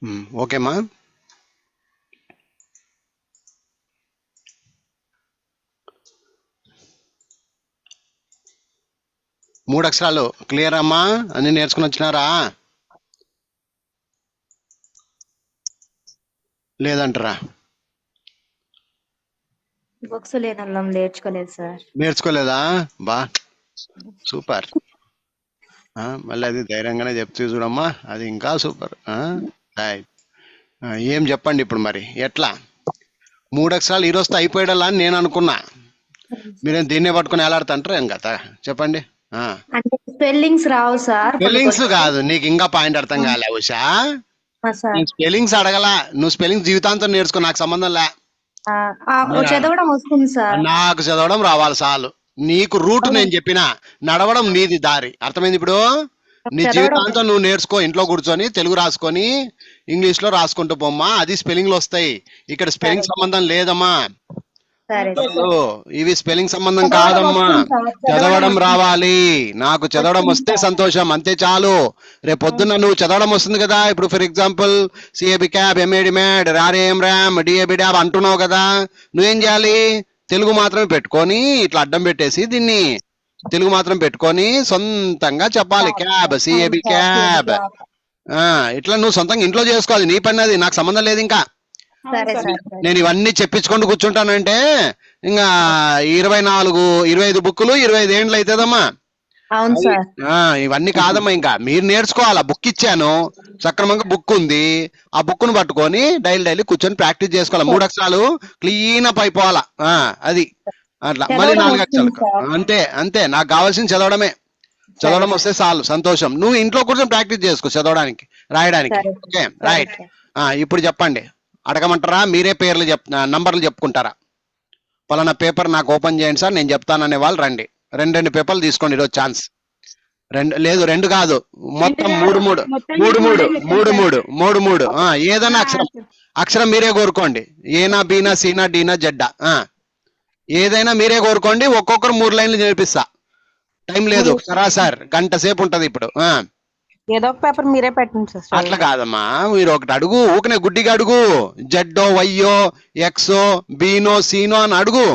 ఓకేమ్మా. మూడు అక్షరాలు క్లియర్ అమ్మా? అన్ని నేర్చుకుని వచ్చినారా లేదంటారా? బుక్స్ లేనల్లం నేర్చుకోలేదు సార్. నేర్చుకోలేదా? బా సూపర్. మళ్ళీ అది ధైర్యంగానే చెప్తూ చూడమ్మా, అది ఇంకా సూపర్. రైట్. ఏం చెప్పండి ఇప్పుడు మరి ఎట్లా? మూడు అక్షరాలు ఈ రోజుతో అయిపోయాడలా అని నేను అనుకున్నా. మీరేం దీన్నే పట్టుకుని ఎలాడుతుంటారు ఏం కదా? చెప్పండి. అంటే స్పెల్లింగ్స్ రావు సార్. స్పెల్లింగ్స్ కాదు, నీకు ఇంకా పాయింట్ అర్థం కాలే ఉషా. నేను స్పెల్లింగ్స్ అడగలా, నువ్వు స్పెల్లింగ్స్ జీవితాంతం నేర్చుకో, నాకు సంబంధం లే. చదవడం వస్తుంది సార్. నాకు చదవడం రావాలి చాలు. నీకు రూట్ నేను చెప్పినా, నడవడం నీది దారి. అర్థమైంది ఇప్పుడు? నీ జీవితాంతం నువ్వు నేర్చుకో, ఇంట్లో కూర్చొని తెలుగు రాసుకొని ఇంగ్లీష్ లో రాసుకుంటూ పోమ్మా, అది స్పెల్లింగ్లు వస్తాయి. ఇక్కడ స్పెల్లింగ్ సంబంధం లేదమ్మా. ఇవి స్పెల్లింగ్ సంబంధం కాదమ్మా, చదవడం రావాలి. నాకు చదవడం వస్తే సంతోషం, అంతే చాలు. రేపు పొద్దున్న నువ్వు చదవడం వస్తుంది కదా. ఇప్పుడు for example C A B cab, M A D mad, రారేం ర్యామ్, డిఏబి డ్యాబ్ అంటున్నావు కదా. నువ్వేం చేయాలి? తెలుగు మాత్రమే పెట్టుకొని ఇట్లా అడ్డం పెట్టేసి దీన్ని తెలుగు మాత్రం పెట్టుకొని సొంతంగా చెప్పాలి. Cab, CAB cab. ఇట్లా నువ్వు సొంతంగా ఇంట్లో చేసుకోవాలి, నీ పని అది, నాకు సంబంధం లేదు. ఇంకా నేను ఇవన్నీ చెప్పించుకుంటూ కూర్చుంటానంటే ఇంకా 24-25 బుక్కులు 25 ఏండ్లు అవుతుందమ్మా. ఇవన్నీ కాదమ్మా, ఇంకా మీరు నేర్చుకోవాలా. బుక్ ఇచ్చాను, సక్రమంగా బుక్ ఉంది, ఆ బుక్ ను పట్టుకొని డైలీ కూర్చొని ప్రాక్టీస్ చేసుకోవాలి. 3 అక్షరాలు క్లీన్ అప్ అయిపోవాలా. అది అట్లా. మళ్ళీ 4 అక్షరాలు అంతే అంతే. నాకు కావాల్సింది చదవడమే. చదవడం వస్తే చాలు, సంతోషం. నువ్వు ఇంట్లో కూర్చొని ప్రాక్టీస్ చేసుకో చదవడానికి, రాయడానికి. Okay right. ఇప్పుడు చెప్పండి, అడగమంటారా? మీరే పేర్లు నంబర్లు చెప్పుకుంటారా? పలానా పేపర్ నాకు ఓపెన్ చేయండి సార్, నేను చెప్తాననే వాళ్ళు రండి. 2 పేపర్లు తీసుకోండి ఈరోజు ఛాన్స్. రెండు కాదు, మొత్తం 3 ఏదైనా అక్షరం మీరే కోరుకోండి. ఏనా, బీనా, సీనా, డీనా, జడ్డా, ఏదైనా మీరే కోరుకోండి. ఒక్కొక్కరు 3 లైన్లు నేర్పిస్తా. టైం లేదు, సరాసరి గంట సేపు ఉంటది ఇప్పుడు. ఏదో ఒక పేపర్ మీరే పెట్టండి సార్. అట్లా కాదమ్మా, మీరు ఒకటి అడుగు, ఊకనే గుడ్డిగా అడుగు. జడ్డో, వైయో, ఎక్సో, బీనో, సీనో అని అడుగు.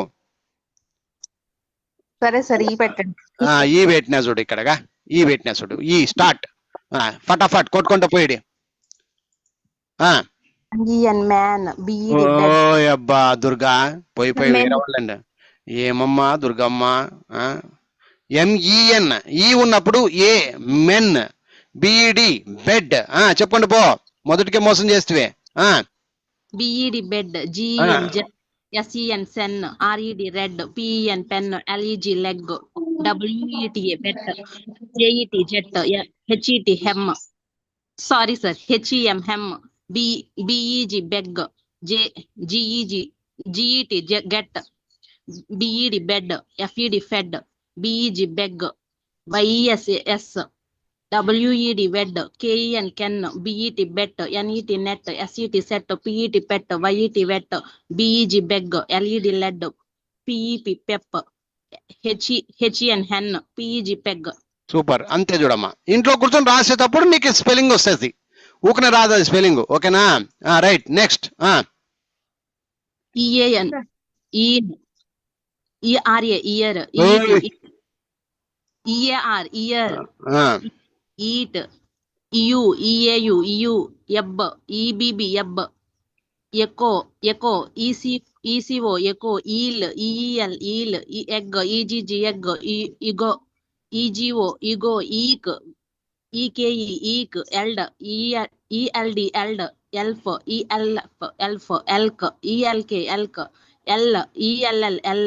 సరే సరే, ఈ పెట్టండి. ఈ పెట్టినా చూడు, ఇక్కడగా ఈ పెట్టినా చూడు. ఈ స్టార్ట్, ఫటాఫట్ కొట్టుకుంటూ పోయి. అబ్బా దుర్గా, పోయి వేరే వాళ్ళండి. ఏమమ్మా దుర్గమ్మ? ఎంఈఎన్, ఈ ఉన్నప్పుడు ఏ, మెన్. B Ed bed. చెప్పండి పో, మొదటికే మోసం చేస్తే. B E D bed, G N S E N sen, R E D red, P E N pen, L E G leg, W E T A bet, J E T jet, H E T hem, sorry sir, H E M hem, B E G beg, G E T get, B E D bed, F E D fed, B E G beg, Y E S S, W E D wed, K E N ken, B E T bet, N E T net, S E T set, P E T pet, Y E T wet, B E G beg, L E D led, P E P pep, H E N hen, P E G peg. Super, అంతే చూడమ్మా. ఇంట్లో కూర్చొని రాసేటప్పుడు నీకు spelling వస్తుంది, ఊకనే రాదు అది spelling. ఓకేనా? Right. Next. E A N, E R A ear, E A R ear, eat, eu, E A U eu, eb, E B B eb, echo, E C O echo, eel, E L eel, egg, E G G egg, ego, E G O ego, eke, E K E eke, eld, E L D eld, elf, E L F elf, elk, E L K elk, ell, E L L ell,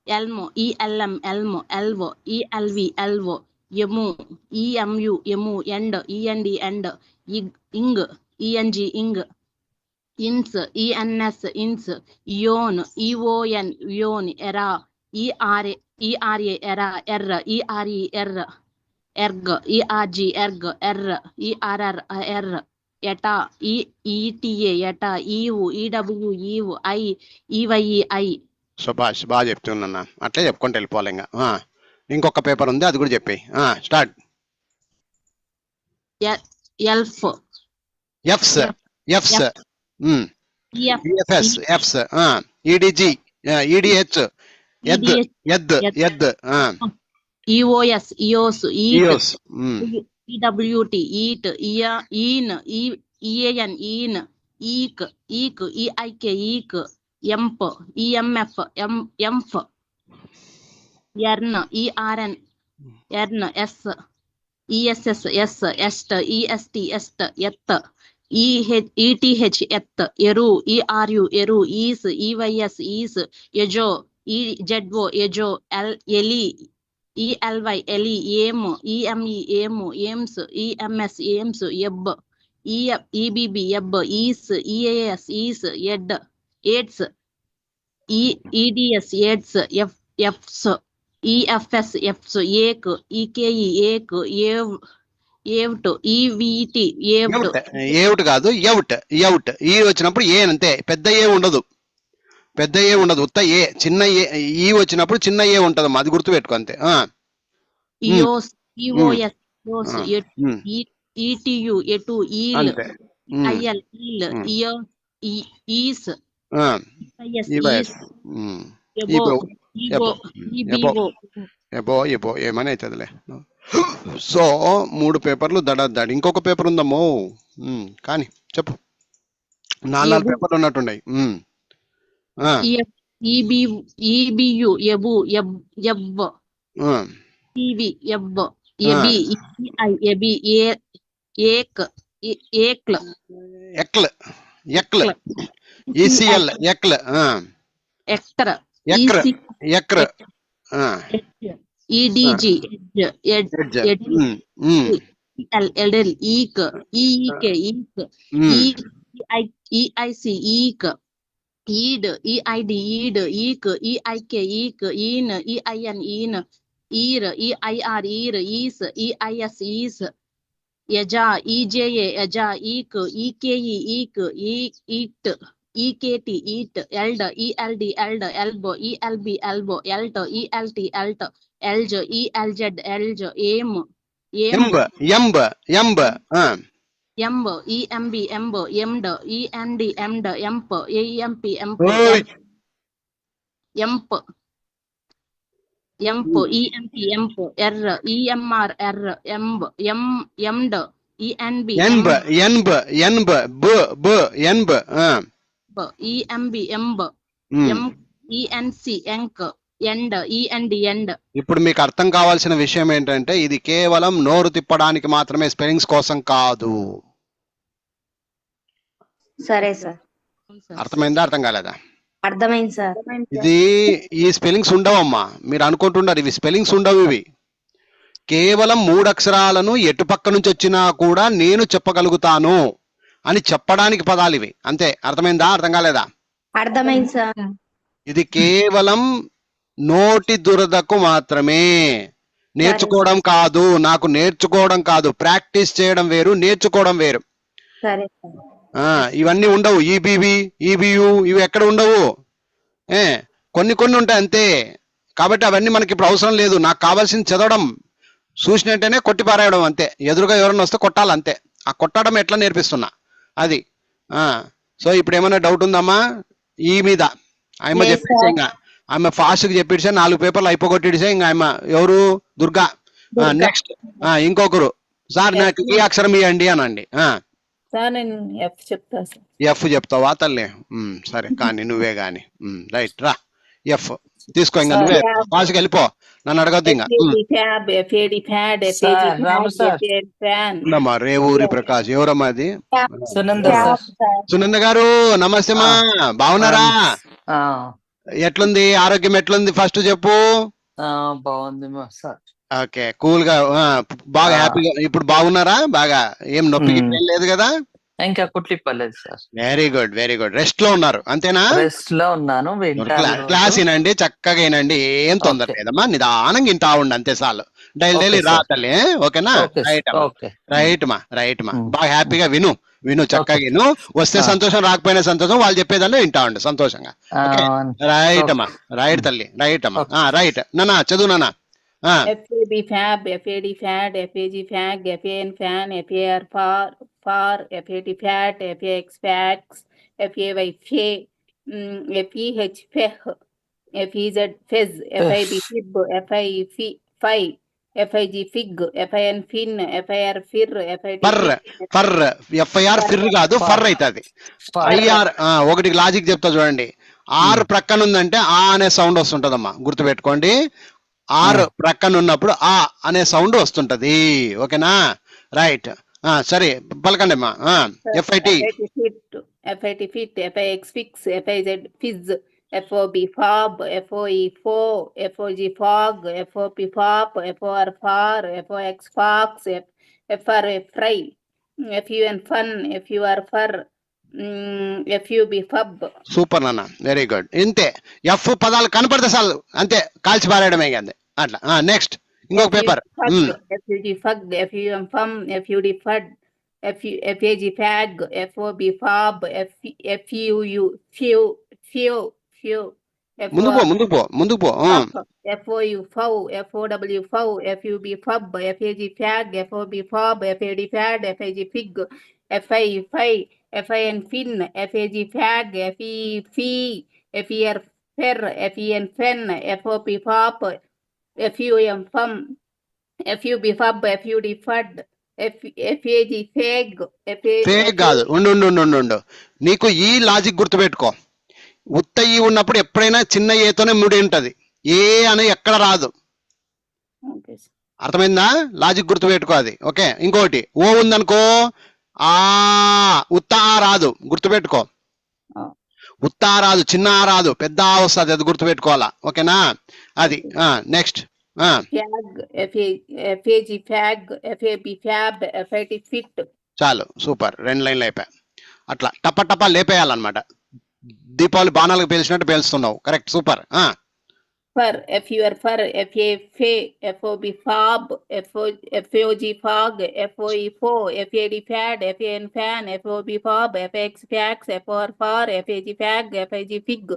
elmo, E L M elmo, elvo, E L V elvo, emu, E M U emu, end, E N D end, eng, E N G eng, ins, E N S ఇన్స్, యోన్, ఈఓఎన్ యోన్, ఎరా, ERA ఎరా, ere, E R E ere, erg, E R G erg, err, E R R err, eta, E T A eta, ewe, E W ewe, eye, E Y E eye. Subhash, బాగా చెప్తున్నా. అట్లే చెప్పుకుంటూ వెళ్ళిపోవాలి. ఇంకా ఇంకొక పేపర్ ఉంది, అది కూడా చెప్పి. Start. Elf, efs efs EF, E F S efs E D G E D H ed ed ed EOS, EOS, EAT, eos EWT, EAT, EAN, EAN, EAN, EEK, EEK, EIK, EEK, EMP, EMF, EMF, ERN, ERN, ERN, S, ESS, S, EST, EST, EST, ETH, ETH, ETH, ERU, ERU, ERU, EAS, EYS, EAS, EJO, EZO, EJO, LE, ELY, LE, EM, EME, EM, EMS, EMS, EMS, EB, EBB, EB, EAS, EAS, EAS, ED, AIDS, EDS, AIDS, FS, EFS, FS, EAK, EKE, EAK, EVT, EVT, EVT, ఏవుట్ కాదు ఎవుట్ ఎవుట్ ఈ వచ్చినప్పుడు ఏ అంతే, పెద్ద ఏ ఉండదు, పెద్ద ఏ ఉండదు, ఉత్త ఏ చిన్న ఏ ఈ వచ్చినప్పుడు చిన్న ఏ ఉంటది, అది గుర్తు పెట్టుకో అంతే. EOS, EOS, EOS, ETU, ETU, EL, అంతే. IL, IL, EAS, IS, E Y S EBO, EBO, EBO, above above ఏమని అవుతుందిలే. సో 3 పేపర్లు దడ. ఇంకొక పేపర్ ఉందమ్మో, కానీ చెప్పు. 4 పేపర్లు ఉన్నట్టున్నాయి. EBU, EBU, EB, EB, EB, EBI, EBI, EK, EKL, ecl ecl E C L ecl ECTR, ecr ecr EDG, EDL, EK, EEK, EIC, EEK, EID, EID, EEK, EIK, EEK, EIN, EIN, EIN, EIR, EIR, EIR, EIS, EIS, EIS, EJA, EJA, EJA, EK, EKE, EK, EET, EKT, EAT, ELD, ELD, ELD, ELBO, ELB, ELBO, ELT, ELT, ELT, ELJ, ELZ, ELJ, EM, ఎంబ ఎంబ ఎంబ EMB, EMB, EMB, EMD, END, EMD, EMP, EMP, EMP, EMP, EMP, EMP, EMP, R, EMR, R, EMB, EMD, ENB, ఎన్బ ఎన్బ ఎన్బ బ బ ఎన్బ EMB, EMB, ENC, ENC, END, END, END. ఇప్పుడు మీకు అర్థం కావాల్సిన విషయం ఏంటంటే ఇది కేవలం నోరు తిప్పడానికి మాత్రమే, స్పెల్లింగ్స్ కోసం కాదు. సరే సార్, అర్థమైందా అర్థం కాలేదా? అర్థమైంది సార్. ఇది ఈ స్పెల్లింగ్స్ ఉండవమ్మా, మీరు అనుకుంటున్నారు ఇవి స్పెల్లింగ్స్ ఉండవు. ఇవి కేవలం 3 అక్షరాలను ఎటు పక్క నుంచి వచ్చినా కూడా నేను చెప్పగలుగుతాను అని చెప్పడానికి పదాలు ఇవి, అంతే. అర్థమైందా అర్థం కాలేదా? అర్థమైంది సార్. ఇది కేవలం నోటి దురదకు మాత్రమే, నేర్చుకోవడం కాదు. నాకు నేర్చుకోవడం కాదు, ప్రాక్టీస్ చేయడం వేరు, నేర్చుకోవడం వేరు. సరే సార్. ఇవన్నీ ఉండవు. ఈబీబీ ఈబియు ఇవి ఎక్కడ ఉండవు, కొన్ని ఉంటాయి అంతే. కాబట్టి అవన్నీ మనకి ఇప్పుడు అవసరం లేదు. నాకు కావాల్సింది చదవడం, చూసినట్టేనే కొట్టి పారేయడం అంతే. ఎదురుగా ఎవరైనా వస్తే కొట్టాలి అంతే. ఆ కొట్టడం ఎట్లా నేర్పిస్తున్నా అది. సో ఇప్పుడు ఏమైనా డౌట్ ఉందమ్మా ఈ మీద? ఆయమ్మ చెప్పేసి ఇంకా ఆమె ఫాస్ట్ గా చెప్పేసే 4 పేపర్లు అయిపోగొట్టేసే. ఇంకా ఆయమ్మ ఎవరు? దుర్గా. నెక్స్ట్ ఇంకొకరు, సార్ నాకు ఈ అక్షరం ఇవ్వండి అనండి. సార్ నేను ఎఫ్ చెప్తా సార్. ఎఫ్ చెప్తావా తల్లి? సరే కానీ నువ్వే గాని. రైట్ రా, ఎఫ్ తీసుకో. ఇంకా నువ్వే ఫాస్ట్ గా వెళ్ళిపో, నన్ను అడగద్దు ఇంకా. రే ఊరి ప్రకాష్ ఎవరమ్మా అది? సునంద గారు నమస్తే మా, బాగున్నారా? ఎట్లుంది ఆరోగ్యం, ఎట్లుంది ఫస్ట్ చెప్పు. బాగుంది సార్. ఓకే, కూల్ గా బాగా హ్యాపీగా ఇప్పుడు బాగున్నారా? బాగా ఏం నొప్పి లేదు కదా? ఇంకా కుట్లిప్పలేదు sir. Very good very good. Rest లో ఉన్నారు అంతేనా? రెస్ట్ లో ఉన్నాను. క్లాస్ వినండి, చక్కగా వినండి, ఏం తొందర లేదమ్మా. నిదానంగా ఇంటా ఉండి అంతే చాలు. డైలీ రా తల్లి, ఓకేనా? రైట్ మా, బాగా హ్యాపీగా విను చక్కగా విను. వస్తే సంతోషం, రాకపోయినా సంతోషం. వాళ్ళు చెప్పేదాన్ని వింటా ఉండు సంతోషంగా. రైట్ అమ్మా, రైట్ తల్లి, రైట్ అమ్మా. రైట్ నానా, చదువు నానా. FAB fab, FAD fad, FAG fag, FAN fan, FAR far, far, FAT fat, FAX fax, FAY fay, FEH feh, FEZ fez, FIB fib, FIE fi, FIG fig, FIN fin, FIR fir, FIT fur fit, fur F I R fir కాదు for అవుతుంది. IR ఒకటి logic చెప్తా చూడండి. Are ప్రక్కన ఉందంటే ఆ అనే sound వస్తుంటదమ్మా, గుర్తుపెట్టుకోండి. ఆర్ ప్రక్కన ఉన్నప్పుడు ఆ అనే సౌండ్ వస్తుంటది. ఓకేనా? రైట్. సరే పలకండి అమ్మా. FIT FIT fit, FIX fix, FIZ fizz, FOB fob, FOE fo, FOG fog, FOP fop, FOR far, FOX fox, FR fry, FUN fun, FUR fur, FUB fub. Super నాన్న, వెరీ గుడ్. ఇంతే, F పదాలు కనపడితే చాలు, అంతే, కాల్చి పారేయడమే అంతే. అట్లా. Next ఇంకొక paper. FUG fug, FUM fum, FUD fud, FAG fag, FOB fob, FUU few, ముందుకు పో. FOU fow, FOW fow, FUB fub, FAG fag, FOB fob, FAD fad, FAG fig, FI fi, FIN fin, FAG fag, FE fee, FER fer, FEN fen, FOP fop, FUM fum, FUB fub, FUD fud, FAG fag, fake కాదు. ఉండు, నీకు ఈ logic గుర్తుపెట్టుకో. ఉత్త ఈ ఉన్నప్పుడు ఎప్పుడైనా చిన్న ఏతోనే ముడి ఉంటది, ఏ అని ఎక్కడ రాదు. అర్థమైందా? లాజిక్ గుర్తుపెట్టుకో అది. ఓకే. ఇంకోటి ఓ ఉందనుకో, ఆ ఉత్త ఆ రాదు, గుర్తుపెట్టుకో. ఉత్త ఆ రాదు, చిన్న ఆ రాదు, పెద్ద ఆ వస్తుంది, అది గుర్తుపెట్టుకోవాలా. ఓకేనా? అది. Next FAG fag, FAB fab, FIT fit. చాలు, సూపర్. 2 లైన్లు అయిపోయాయి. అట్లా టపా లేపేయాలన్నమాట. దీపావళి బాణాలకు పేల్చినట్టు పేల్స్తున్నావు. Correct, super. Fur, FUR fur, FA fe, FOB fob, FOG fog, FOE fo, FAD fad, FAN fan, FOB fob, FX fax, FOR far, FAG fag, FIG fig,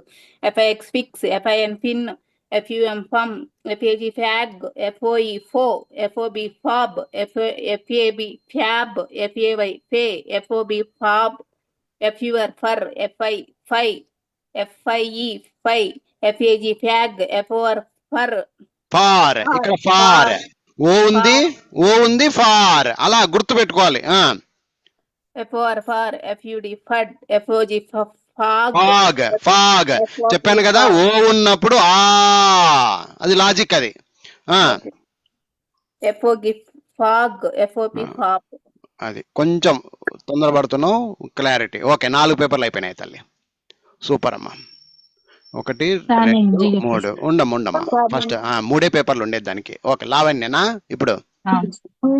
FIX fix, FIN fin, FUM fum, FAG fag, FOE fo, FOB fob, FAB fab, FAY fay, FOB fob, FUR fur, FI fi, FIE fi, FAG fag, FOR fur. For. ఇక్కడ for O ఉంది for, అలా గుర్తు పెట్టుకోవాలి. FOR far, FUD fud, FOG fog, fog చెప్పాను కదా, ఓ ఉన్నప్పుడు ఆ, అది లాజిక్ అది. FOG fog, FOP fop. అది కొంచెం తొందరపడుతున్నావు, క్లారిటీ. ఓకే, 4 పేపర్లు అయిపోయినాయి తల్లి. సూపర్ అమ్మా. 1 2 3 ఉండమ్మా. ఫస్ట్ 3 పేపర్లు ఉండేది దానికి. ఓకే, లావణ్యనా ఇప్పుడు?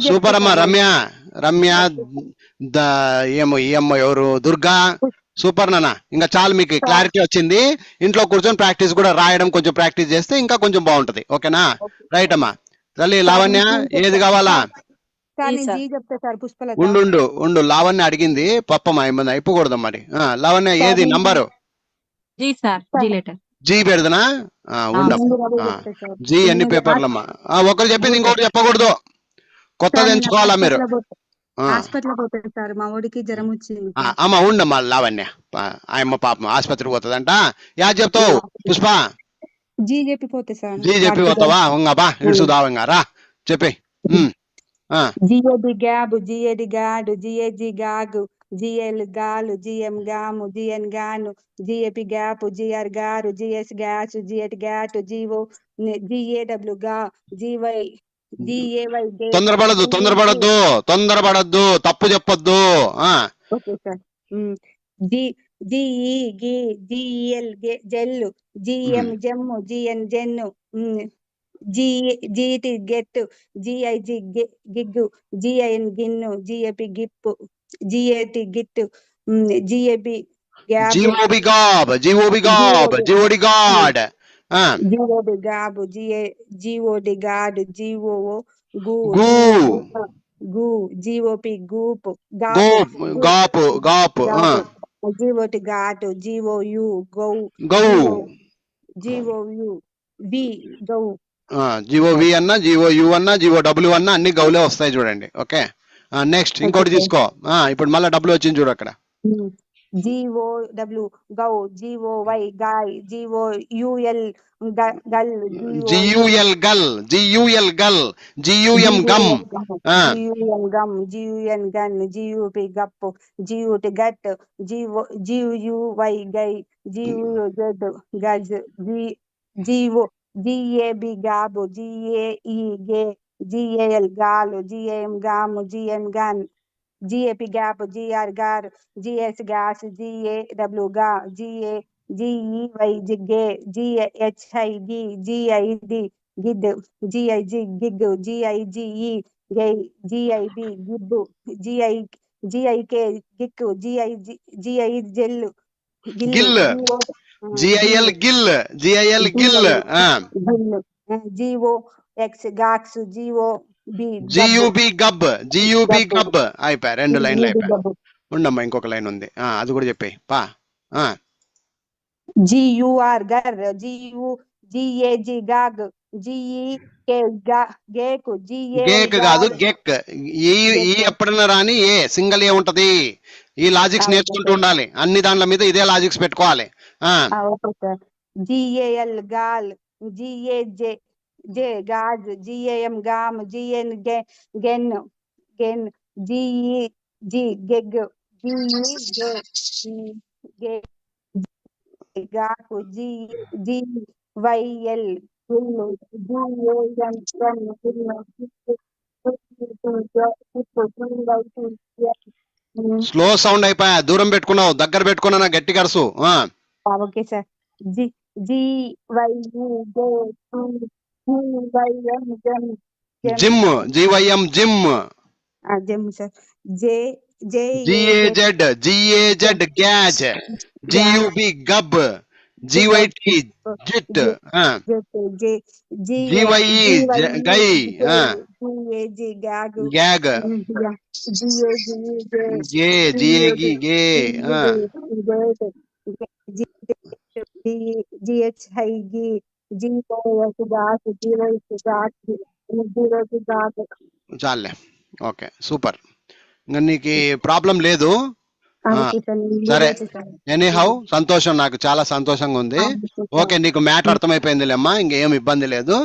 సూపర్ అమ్మా. రమ్య ఏమో ఈ అమ్మ ఎవరు? దుర్గా. సూపర్ నాన్న, ఇంకా చాలు, మీకు క్లారిటీ వచ్చింది. ఇంట్లో కూర్చొని ప్రాక్టీస్ కూడా, రాయడం కొంచెం ప్రాక్టీస్ చేస్తే ఇంకా కొంచెం బాగుంటది. ఓకేనా? రైట్ అమ్మా. తల్లి లావణ్య, ఏది కావాలా? ఉండు, లావణ్య అడిగింది. పప్పమ్మ ఏమన్నా అయిపోకూడదు మరి. లావణ్య ఏది నంబరు? జీ పెడదనా? ఉండమ్మా. జీ ఎన్ని పేపర్లమ్మా? ఒకరు చెప్పింది ఇంకొకటి చెప్పకూడదు, కొత్తది ఎంచుకోవాలా మీరు. అమ్మ ఉండమ్మా లావణ్య, ఆయమ్మ పాపం ఆసుపత్రికి పోతుందంట. యా చెప్తావు పుష్ప? జీ చెప్పి పోతావా? ఉంగబా ఇడుసుదావంగా రా, చెప్పి. GAD gab, G A D gad, G A G gag, G L gal, G M gam, G N gan, G A P gap, G R gar, G S gas, G A T gat, G O G A W gaw, G Y G A Y. తొందరపడద్దు, తప్పు చెప్పొద్దు. Okay sir. G E gi, G L gel, G M gem, G N gen, G T get, G I G gig, G I N gin, G A P gip, G A T git, G A B G O B gob, G O D god, G O D gob, G O D god, G O గు, జిఓపి గూపు, గాపు, GOT ఘాటు, జిఓయు గౌ, జిఓయు వి గౌ. GOV అన్నా, జిఓయు అన్నా, జిఓడబ్ల్యూ అన్నా అన్ని గౌలే వస్తాయి చూడండి. Okay, next ఇంకోటి తీసుకో. ఇప్పుడు మళ్ళీ డబ్బులు వచ్చింది చూడు అక్కడ. GOW gow, GOY goy, GOUL gul, GUL gul, GUL gul, GUM gum, GUN gum, GUN gun, GUP gup, GUT gut, GUY guy, GUZ guz, GAB gab, GAE gay, GAL gal, GAM gam, GN gun, GAP gap, GR gar, GS gas, GAW gaw, GEY jiggy, GHI gi, GID gid, GIG gig, GIGE guy, GIB gib, GIK gick, GI gel gill, GIL gill, GIL gill, GOX gox, GUB గబ్, GUB గబ్. అయిపోయా, 2 లైన్లు అయిపోయా. ఉండమ్మా, ఇంకొక line ఉంది, అది కూడా చెప్పేయి పా. GUR గర్, GAG గాగ్, GEK గేకు, గేక్ కాదు గెక్. ఈ ఎప్పుడన్నా రాని ఏ సింగిల్ ఏ ఉంటది. ఈ లాజిక్స్ నేర్చుకుంటూ ఉండాలి, అన్ని దాంట్ల మీద ఇదే లాజిక్స్ పెట్టుకోవాలి. GAL gal, GAJ gaj, GAM gam, GN gen, GEG geg, GE gak, GYL gull, slow sound అయిపోయా, దూరం పెట్టుకున్నావు, దగ్గర పెట్టుకున్నా గట్టి కరుసు. Okay sir. Gym, GYM gym, gym sir. GAZ gaz, GUB gub, GYT jit, GYE guy, gag, gag, GAG gay, GHI gi, GOS gos, చాలే. Okay, super. ఇంకా నీకు ప్రాబ్లం లేదు. సరే, ఎనీహౌ సంతోషం, నాకు చాలా సంతోషంగా ఉంది. ఓకే, నీకు మ్యాటర్ అర్థమైపోయిందిలేమ్మా, ఇంకేం ఇబ్బంది లేదు.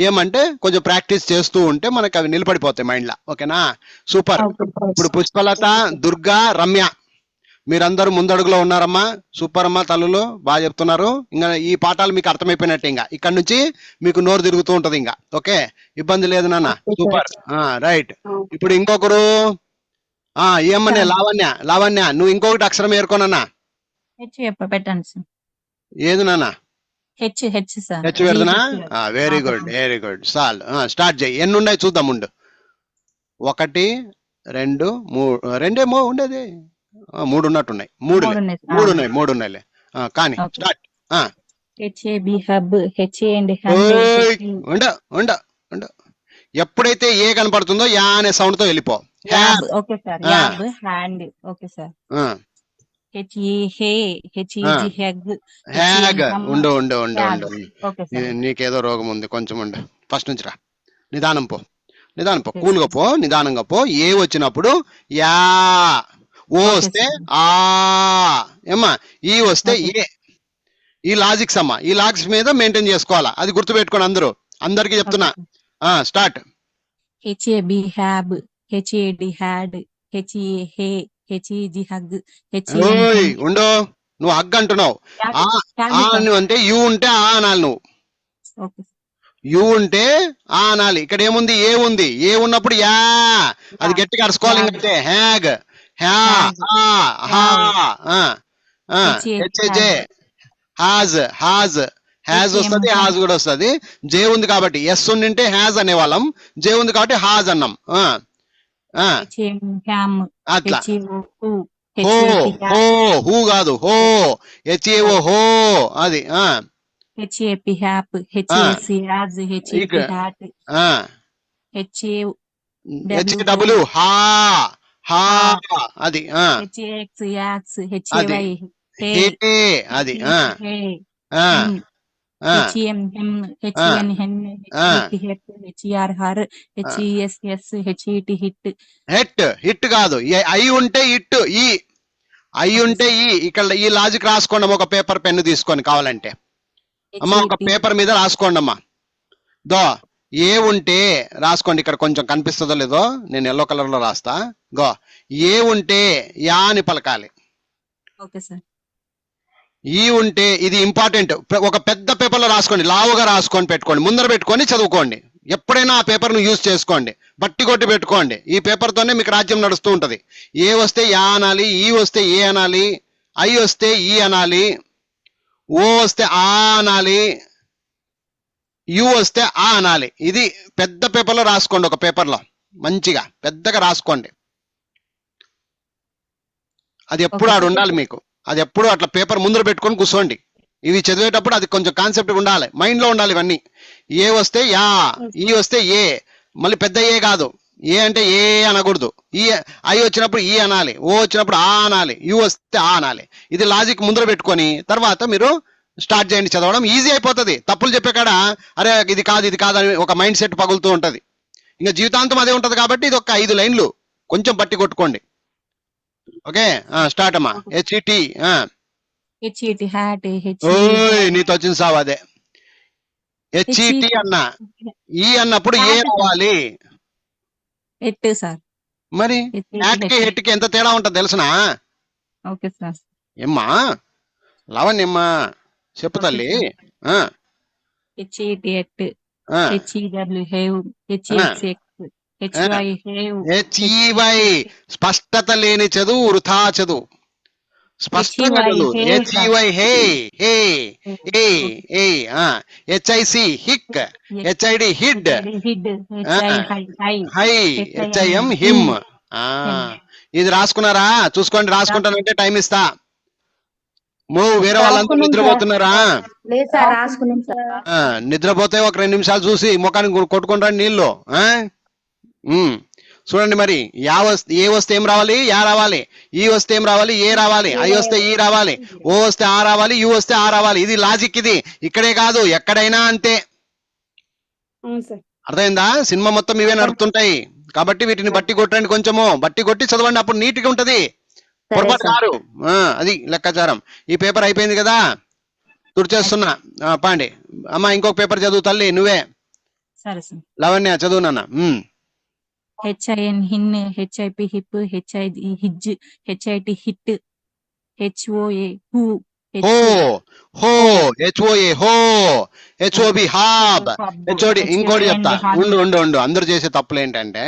ఏమంటే కొంచెం ప్రాక్టీస్ చేస్తూ ఉంటే మనకి అవి నిలబడిపోతాయి మైండ్ లా. ఓకేనా, సూపర్. ఇప్పుడు పుష్పలత, దుర్గా, రమ్య మీరందరూ ముందడుగులో ఉన్నారమ్మా. సూపర్ అమ్మా, తల్లులు బాగా చెప్తున్నారు. ఇంకా ఈ పాఠాలు మీకు అర్థమైపోయినట్టే. ఇంకా ఇక్కడ నుంచి మీకు నోరు తిరుగుతూ ఉంటది. ఇంకా ఓకే, ఇబ్బంది లేదు నాన్న. Super, right. ఇప్పుడు ఇంకొకరు ఏమన్నా లావణ్య, నువ్వు ఇంకొకటి అక్షరం ఏర్కొనన్నా. పెట్టండి సార్. ఏది నాన్న? హెచ్ పెడదనా? Very good, very good. చాలు, స్టార్ట్ చేయి. ఎన్ని ఉన్నాయి చూద్దాం. 1 2 3, రెండేమో ఉండేది, 3 ఉన్నట్టున్నాయి. 3 ఉన్నాయిలే. కానీ స్టార్ట్. ఉండ ఎప్పుడైతే ఏ కనపడుతుందో యా అనే సౌండ్ తో వెళ్ళిపో. Okay sir. Yab, hand. Okay sir. Hag. ఉండు, నీకేదో రోగం ఉంది, కొంచెం ఉండు. ఫస్ట్ నుంచి రా, నిదానం పో, కూల్గా పో, నిదానంగా పో. ఏ వచ్చినప్పుడు యా, ఓ వస్తే ఆ, ఏమ్మా ఈ వస్తే ఏ. ఈ లాజిక్స్ అమ్మా, ఈ లాజిక్స్ మీద మెయింటైన్ చేసుకోవాలా, అది గుర్తుపెట్టుకోండి అందరూ. అందరికి చెప్తున్నా. Start. HAB హ్యాబ్, HAD had, HA hey, HEG hug, ఉండు, నువ్వు హగ్ అంటున్నావు. అంటే యూ ఉంటే ఆ అనాలి. నువ్వు యూ ఉంటే ఆ అనాలి. ఇక్కడ ఏముంది? ఏ ఉంది. ఏ ఉన్నప్పుడు యా, అది గట్టిగా అరుచుకోవాలి. ఇంకంటే హ్యాగ్, హెచ్ఏజే, హ్యాజ్ వస్తుంది, హాజ్ కూడా వస్తుంది. జే ఉంది కాబట్టి ఎస్ ఉండింటే హ్యాజ్ అనేవాళ్ళం, జే ఉంది కాబట్టి హాజ్ అన్నాం. అట్లా. హూ కాదు, హో, HAO హో, అది. HAP హ్యాప్, HAC has, HAP hat, HAW హా, అది. HAX యాక్స్, HAY హే, అది. ఆ, HEM hem, ఆ, HEN hen, ఆ. HEP het, HER her, HES yes, HET hit. Hit కాదు, ఐ ఉంటే ఇట్, ఈ ఐ Okay, ఉంటే ఈ. ఇక్కడ ఈ లాజిక్ రాసుకోండి అమ్మా, ఒక పేపర్ పెన్ను తీసుకొని కావాలంటే. అమ్మా ఒక HEP. పేపర్ మీద రాసుకోండి అమ్మా. దో ఏ ఉంటే రాసుకోండి, ఇక్కడ కొంచెం కనిపిస్తుందో లేదో, నేను ఎల్లో కలర్ లో రాస్తా. గో ఏ ఉంటే యా అని పలకాలి. Okay, sir. ఈ ఉంటే, ఇది ఇంపార్టెంట్, ఒక పెద్ద పేపర్ లో రాసుకోండి, లావుగా రాసుకొని పెట్టుకోండి, ముందర పెట్టుకొని చదువుకోండి. ఎప్పుడైనా ఆ పేపర్ ను యూజ్ చేసుకోండి, బట్టి కొట్టి పెట్టుకోండి. ఈ పేపర్ తోనే మీకు రాజ్యం నడుస్తూ ఉంటది. ఏ వస్తే యా అనాలి, ఈ వస్తే ఏ అనాలి, ఐ వస్తే ఈ అనాలి, ఓ వస్తే ఆ అనాలి, యు వస్తే ఆ అనాలి. ఇది పెద్ద పేపర్ లో రాసుకోండి, ఒక పేపర్ లో మంచిగా పెద్దగా రాసుకోండి. అది ఎప్పుడు Okay, ఆడు sir. ఉండాలి మీకు, అది ఎప్పుడు అట్లా పేపర్ ముందర పెట్టుకొని కూర్చోండి. ఇవి చదివేటప్పుడు అది కొంచెం కాన్సెప్ట్ ఉండాలి, మైండ్ లో ఉండాలి ఇవన్నీ. ఏ వస్తే యా, ఈ వస్తే ఏ, మళ్ళీ పెద్ద ఏ కాదు, ఏ అంటే ఏ అనకూడదు. ఈ ఐ వచ్చినప్పుడు ఈ అనాలి, ఓ వచ్చినప్పుడు ఆ అనాలి, యు వస్తే ఆ అనాలి. ఇది లాజిక్ ముందర పెట్టుకొని తర్వాత మీరు స్టార్ట్ చేయండి చదవడం. ఈజీ అయిపోతుంది. తప్పులు చెప్పే కాడ అరే ఇది కాదు ఇది కాదు అని ఒక మైండ్ సెట్ పగులుతూ ఉంటది. ఇంకా జీవితాంతం అదే ఉంటది కాబట్టి ఇది ఒక 5 లైన్లు కొంచెం బట్టి కొట్టుకోండి. ఓకే, స్టార్ట్ అమ్మా. HET. HET hat, ఓయ్ నీతో వచ్చింది సావు అదే. HET అన్నా, ఈ అన్నప్పుడు ఏ రావాలి het, sir. మరి. హ్యాట్ కి హెట్ కి ఎంత తేడా ఉంటది తెలుసునా? Okay, sir. ఏమ్మా లావణ్యమ్మా చెప్పు తల్లి. HET het, HEW have, HEX HY have, HEY. స్పష్టత లేని చదువు వృథా చదువు. స్పష్టంగా చదువు. HEY హే హే ఏ ఏ. HIC హిక్, HID hid, hid, HI high, HIM him. ఇది రాసుకున్నారా? చూసుకోండి, రాసుకుంటానంటే టైం ఇస్తా. వేరే వాళ్ళంతా నిద్రపోతున్నారా? లేదు సార్, రాసుకున్నాం సార్. నిద్రపోతే ఒక 2 నిమిషాలు చూసి ముఖానికి కొట్టుకుంటారు నీళ్ళు. చూడండి మరి, ఏ వస్తే ఏం రావాలి? యా రావాలి. ఈ వస్తే ఏం రావాలి? ఏ రావాలి. ఐ వస్తే ఈ రావాలి. ఓ వస్తే ఆ రావాలి. యు వస్తే ఆ రావాలి. ఇది లాజిక్. ఇది ఇక్కడే కాదు ఎక్కడైనా అంతే. అర్థమైందా? సినిమా మొత్తం ఇవే నడుపుతుంటాయి కాబట్టి వీటిని బట్టి కొట్టండి, కొంచెము బట్టి కొట్టి చదవండి, అప్పుడు నీట్ గా ఉంటది. పొరపాటు కాదు. అది లెక్కాచారం. ఈ పేపర్ అయిపోయింది కదా, తుడిచేస్తున్నా. పాండి అమ్మా, ఇంకొక పేపర్ చదువు తల్లి నువ్వే. సరే సార్. లావణ్య చదువు నాన్న. HIN hin, HIP hip, HID hidge, HIT hit, HOA who, హో హో, HOA hoa, HOB hub, HOD. ఇంకోటి చెప్తా, ఉండు ఉండు ఉండు. అందరూ చేసే తప్పులు ఏంటంటే,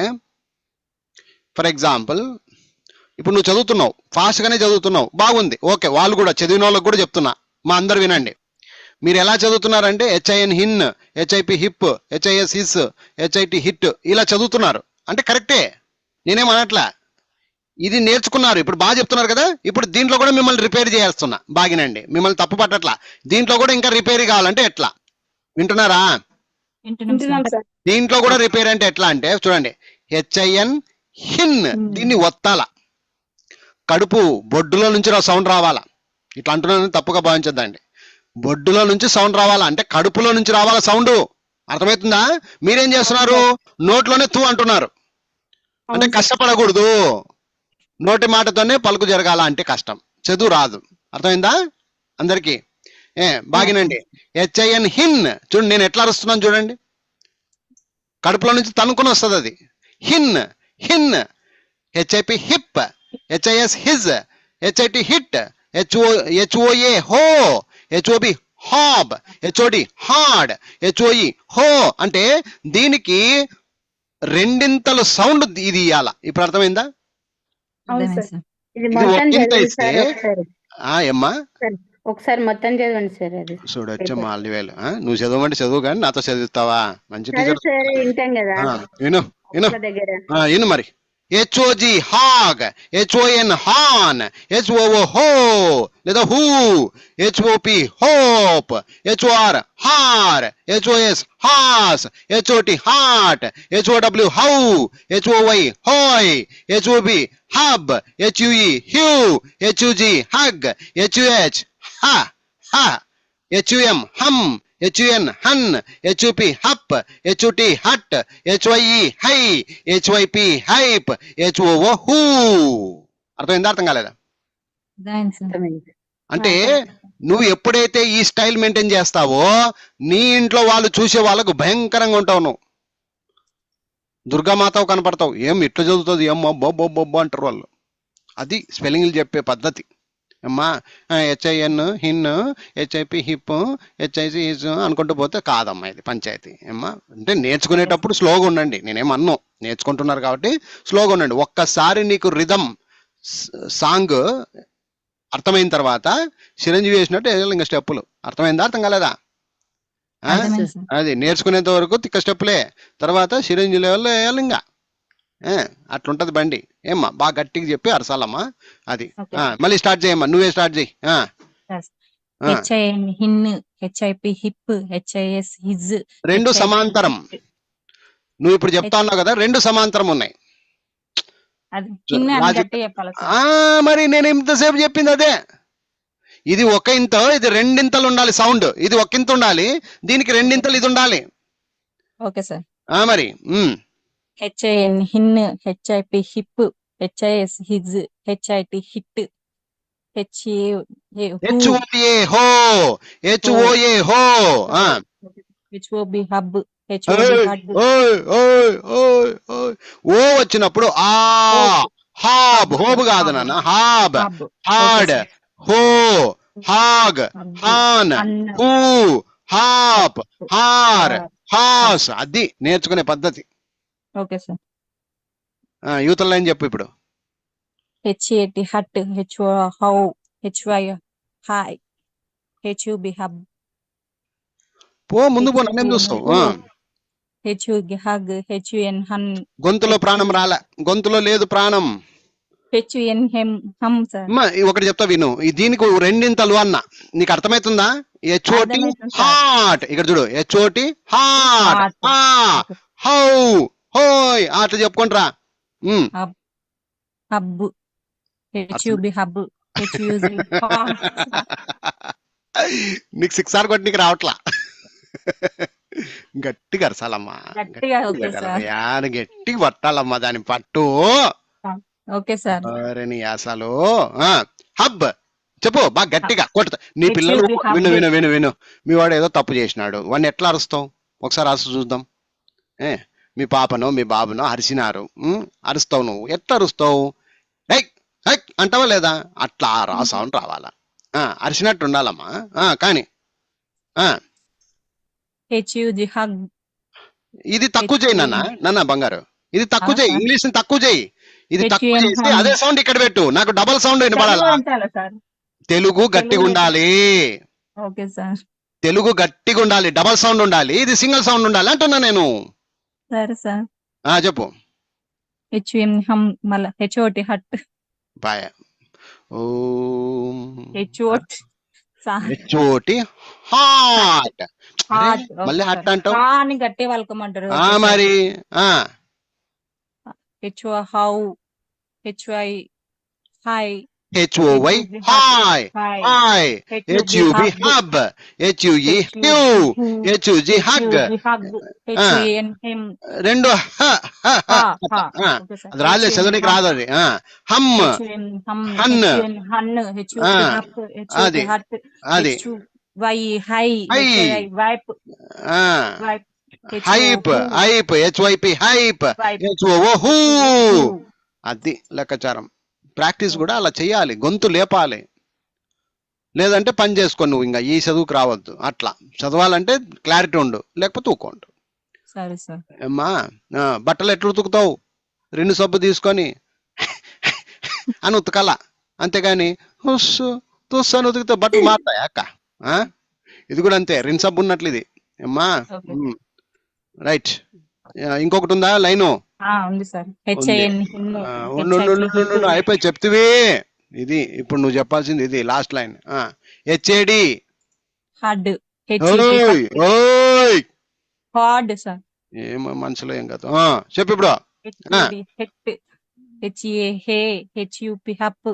ఫర్ ఎగ్జాంపుల్ ఇప్పుడు నువ్వు చదువుతున్నావు, ఫాస్ట్ గానే చదువుతున్నావు, బాగుంది, ఓకే. వాళ్ళు కూడా చదివిన వాళ్ళకి కూడా చెప్తున్నా, మా అందరు వినండి. మీరు ఎలా చదువుతున్నారంటే HIN hin, HIP hip, HIS his, HIT hit ఇలా చదువుతున్నారు. అంటే కరెక్టే, నేనేం అనట్లా. ఇది నేర్చుకున్నారు, ఇప్పుడు బాగా చెప్తున్నారు కదా. ఇప్పుడు దీంట్లో కూడా మిమ్మల్ని రిపేర్ చేయాల్స్తున్నా. బాగినండి, మిమ్మల్ని తప్పు పట్టట్లా. దీంట్లో కూడా ఇంకా రిపేర్ కావాలంటే ఎట్లా? వింటున్నారా? దీంట్లో కూడా రిపేర్ అంటే ఎట్లా అంటే చూడండి, HIN హిన్, దీన్ని ఒత్తాల. కడుపు బొడ్డులో నుంచి సౌండ్ రావాలా. ఇట్లా అంటున్నాను, తప్పుగా భావించద్దండి. బొడ్డులో నుంచి సౌండ్ రావాలా అంటే కడుపులో నుంచి రావాలా సౌండ్. అర్థమవుతుందా? మీరేం చేస్తున్నారు? నోట్లోనే తూ అంటున్నారు. అంటే కష్టపడకూడదు, నోటి మాటతోనే పలుకు జరగాల అంటే కష్టం, చదువు రాదు. అర్థమైందా అందరికి? బాగినండి. HIN హిన్, చూడండి నేను ఎట్లా అరుస్తున్నాను చూడండి. కడుపులో నుంచి తనుకుని వస్తుంది అది. హిన్ హిన్. HIP hip, HIS his, HIT hit, HOA hoa, HOB hub, HOD hard, HOE హో. అంటే దీనికి రెండింతలు సౌండ్ ఇది ఇయ్యాల. ఇప్పుడు అర్థమైందా? ఇది మొత్తం చదవండి సార్ ఒకసారి. ఏమ్మా ఒకసారి మొత్తం చదవండి సార్. అది చూడొచ్చమ్మా అల్లివేలు. నువ్వు చదవమంటే చదువు కానీ నాతో చదువుతావా? మంచి టీచర్. సరే వింటాం కదా విను విను దగ్గర. విను మరి. HOG hog, HON hon, HOO ho లేదా hoo, HOP hope, HOR hor, HOS hos, HOT heart, HOW how, HOY hoy, HOB hob, HUE hue, HUG hug, HUH huh, HUM hum, HUN hun, HUP hup, HUT hut, HYE hye, HYP hype, HOO hoo. అర్థమైందా అర్థం కాలేదా? అర్థమైంది. అంటే నువ్వు ఎప్పుడైతే ఈ style maintain చేస్తావో నీ ఇంట్లో వాళ్ళు చూసే వాళ్ళకు భయంకరంగా ఉంటావు. నువ్వు దుర్గామాతవు కనపడతావు. ఏం ఇట్లా చదువుతుంది ఏమో బొబ్బో అంటారు వాళ్ళు. అది స్పెల్లింగ్లు చెప్పే పద్ధతి అమ్మా. HIN hin, HIP hip, HIC his అనుకుంటూ పోతే కాదమ్మా ఇది పంచాయతీ అమ్మా. అంటే నేర్చుకునేటప్పుడు స్లోగా ఉండండి. నేనేమన్నా నేర్చుకుంటున్నారు కాబట్టి స్లోగా ఉండండి. ఒక్కసారి నీకు రిథమ్ సాంగ్ అర్థమైన తర్వాత చిరంజీవి వేసినట్టు ఇంకా స్టెప్పులు. అర్థమైందా అర్థం కాలేదా? అది నేర్చుకునేంత వరకు తిక్క స్టెప్పులే, తర్వాత చిరంజీవి లెవెల్లో వేయాలి ఇంకా. అట్లుంటది బండి. ఏమ్మా బాగా గట్టిగా చెప్పి అరసాలమ్మా. అది మళ్ళీ స్టార్ట్ చేయమ్మా. నువ్వే స్టార్ట్ చేయి. HIN hin, HIP hip, HIS his. రెండు సమాంతరం. నువ్వు ఇప్పుడు చెప్తా ఉన్నావు కదా, రెండు సమాంతరం ఉన్నాయి. మరి నేను ఇంతసేపు చెప్పింది అదే. ఇది ఒక ఇంత, ఇది రెండింతలు ఉండాలి సౌండ్. ఇది ఒక ఇంత ఉండాలి, దీనికి రెండింతలు ఇది ఉండాలి. Okay sir. మరి HIN hin, HIP hip, HIS his, HIT hit, HOA hoa, HOA hoa, HOB hob, O వచ్చినప్పుడు ఆ హాబ్, హోబ్ కాదు నాన్న, hob, hod, hoe, hog, hon, hoo, hop, hor, hos. అది నేర్చుకునే పద్ధతి. Okay sir. యూతల్ లైన్ చెప్పు ఇప్పుడు. HAT hat, HO how, HY hi, HUB hub. పో ముందు పో, నన్నేం చూస్తావు? HUG hug, HUN hun. గొంతులో ప్రాణం రాలే, గొంతులో లేదు ప్రాణం. HUN hem hum sir. ఒకటి చెప్తా విను. దీనికి రెండింతలు అన్న నీకు అర్థమవుతుందా? HOT హాట్, ఇక్కడ చూడు. HOT హాట్, హౌ, హోయ్ అట్లా చెప్పుకుంటారా. Hub, HUB hub, HUG. నీకు 6 సార్ కొట్టి నీకు రావట్లా. గట్టిగా అరసాలమ్మా, గట్టిగా పట్టాలమ్మా దాని పట్టు. Okay sir. నీ యాసలు. హబ్ చెప్పు బాగా గట్టిగా కొట్టుతా. నీ పిల్లలు విను విను విను విను. మీ వాడు ఏదో తప్పు చేసినాడు, వాడిని ఎట్లా అరుస్తావు? ఒకసారి అరుసు చూద్దాం. మీ పాపనో మీ బాబునో అరిసినారు, అరుస్తావు. నువ్వు ఎట్లా అరుస్తావు? అంటావా లేదా? అట్లా సౌండ్ రావాలా, అరిసినట్టు ఉండాలమ్మా. కానీ ఇది తక్కువ చేయి నాన్న బంగారు. ఇది తక్కువ చేయి, ఇంగ్లీష్ తక్కువ చేయి. ఇది తక్కువ చేసి అదే సౌండ్ ఇక్కడ పెట్టు. నాకు డబల్ సౌండ్ వినపడాలా. తెలుగు గట్టిగా ఉండాలి. తెలుగు గట్టిగా ఉండాలి, డబల్ సౌండ్ ఉండాలి. ఇది సింగిల్ సౌండ్ ఉండాలి అంటున్నా నేను. చెప్పు. HOT hut, boy. HOT hot. మళ్ళీ హట్ అంటావు గట్టి వాళ్ళకమంటారు. మరి HO how, HY hi, HOY high, high, HUB hub, HUE hue, HUG hug. రెండు అది రాలే, చదవడానికి రాదు అది. హమ్, హన్, అది అది hi, wipe, hype, hype, HYP hype, HOO hoo. అది లెక్కచారం. ప్రాక్టీస్ కూడా అలా చెయ్యాలి, గొంతు లేపాలి. లేదంటే పని చేసుకో నువ్వు, ఇంకా ఈ చదువుకు రావద్దు. అట్లా చదవాలంటే క్లారిటీ ఉండు, లేకపోతే ఊకోండు. అమ్మా బట్టలు ఎట్లా ఉతుకుతావు? 2 సబ్బు తీసుకొని అని ఉతకాల, అంతేగాని తుస్సు అని ఉతికితే బట్టలు మారుతాయి అక్క. ఇది కూడా అంతే, 2 సబ్బు ఉన్నట్లు ఇది. అమ్మా రైట్. ఇంకొకటి ఉందా లైను? అయిపోయి చెప్తివి. ఇది ఇప్పుడు నువ్వు చెప్పాల్సింది ఇది లాస్ట్ లైన్. HAD ఏమో మనసులో ఏం కాదు. చెప్పు ఇప్పుడు. HUP hop,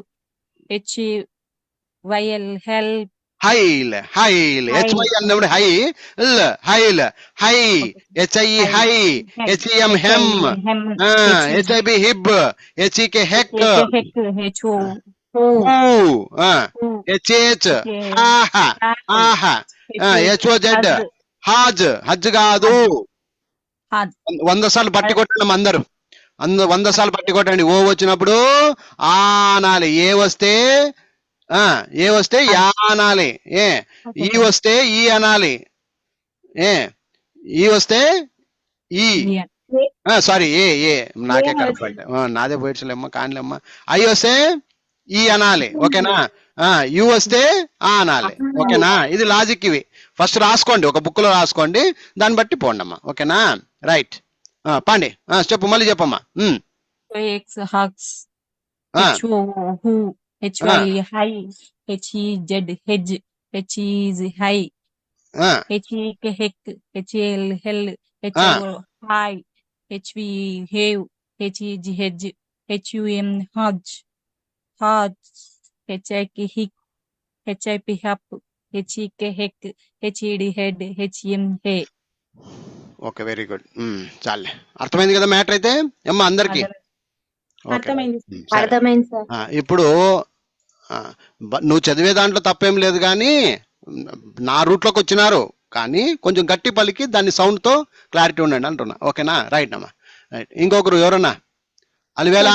HYL help, Hail Hail HY అన్నప్పుడు high Hail high HIE high HEM him HIB Hib HEK heck HO HH హాహ ఆహ HOZ హాజ్ హజ్ కాదు. 100 సార్లు పట్టి కొట్టండి అందరు 100 సార్లు పట్టి కొట్టండి. ఓ వచ్చినప్పుడు ఆ అనాలి, ఏ వస్తే యా అనాలి, ఈ వస్తే ఈ అనాలి, ఈ వస్తే ఈ సారీ ఏ నాకే కరెక్ట్ పడ్డా, నాదే పోయిట్లేమ్మా కానిలేమ్మా. ఐ వస్తే ఈ అనాలి, ఓకేనా. యు వస్తే ఆ అనాలి, ఓకేనా. ఇది లాజిక్. ఇవి ఫస్ట్ రాసుకోండి, ఒక బుక్ లో రాసుకోండి, దాన్ని బట్టి పోండమ్మా, ఓకేనా. రైట్, పండి చెప్పు, మళ్ళీ చెప్పమ్మా. hugs, HO who, HY high, HEZ hedge, HE's high, HEK heck, HL hell, HO high, HV have, HEG hedge, HUM hodge, hodge, HIK hick, HIP hap, HEK heck, HED head, HM hay. Okay, very good. చాలే, అర్థమైంది కదా matter అయితే అమ్మా అందరికి. అర్థమైంది sir. ఇప్పుడు నువ్వు చదివే దాంట్లో తప్పేం లేదు, కానీ నా రూట్లోకి వచ్చినారు, కానీ కొంచెం గట్టి పలికి దాన్ని సౌండ్ తో క్లారిటీ ఉండండి అంటున్నా, ఓకేనా. రైట్ అమ్మా, రైట్. ఇంకొకరు ఎవరన్నా? అలివేళ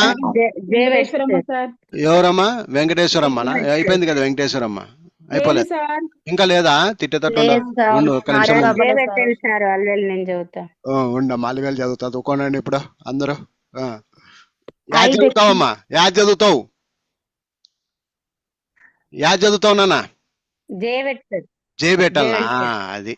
ఎవరమ్మా? వెంకటేశ్వరమ్మనా? అయిపోయింది కదా వెంకటేశ్వరమ్మ, అయిపోలేదు ఇంకా లేదా? తిట్టేటట్టు ఉండమ్మా, అలివేలు చదువుతా, చదువుకోనండి ఇప్పుడు అందరూ. యాద్ చదువుతావమ్మా, యాద్ చదువుతావు, యాద్ చదువుతావు నాన్న? జే పెట్టాలనా? అది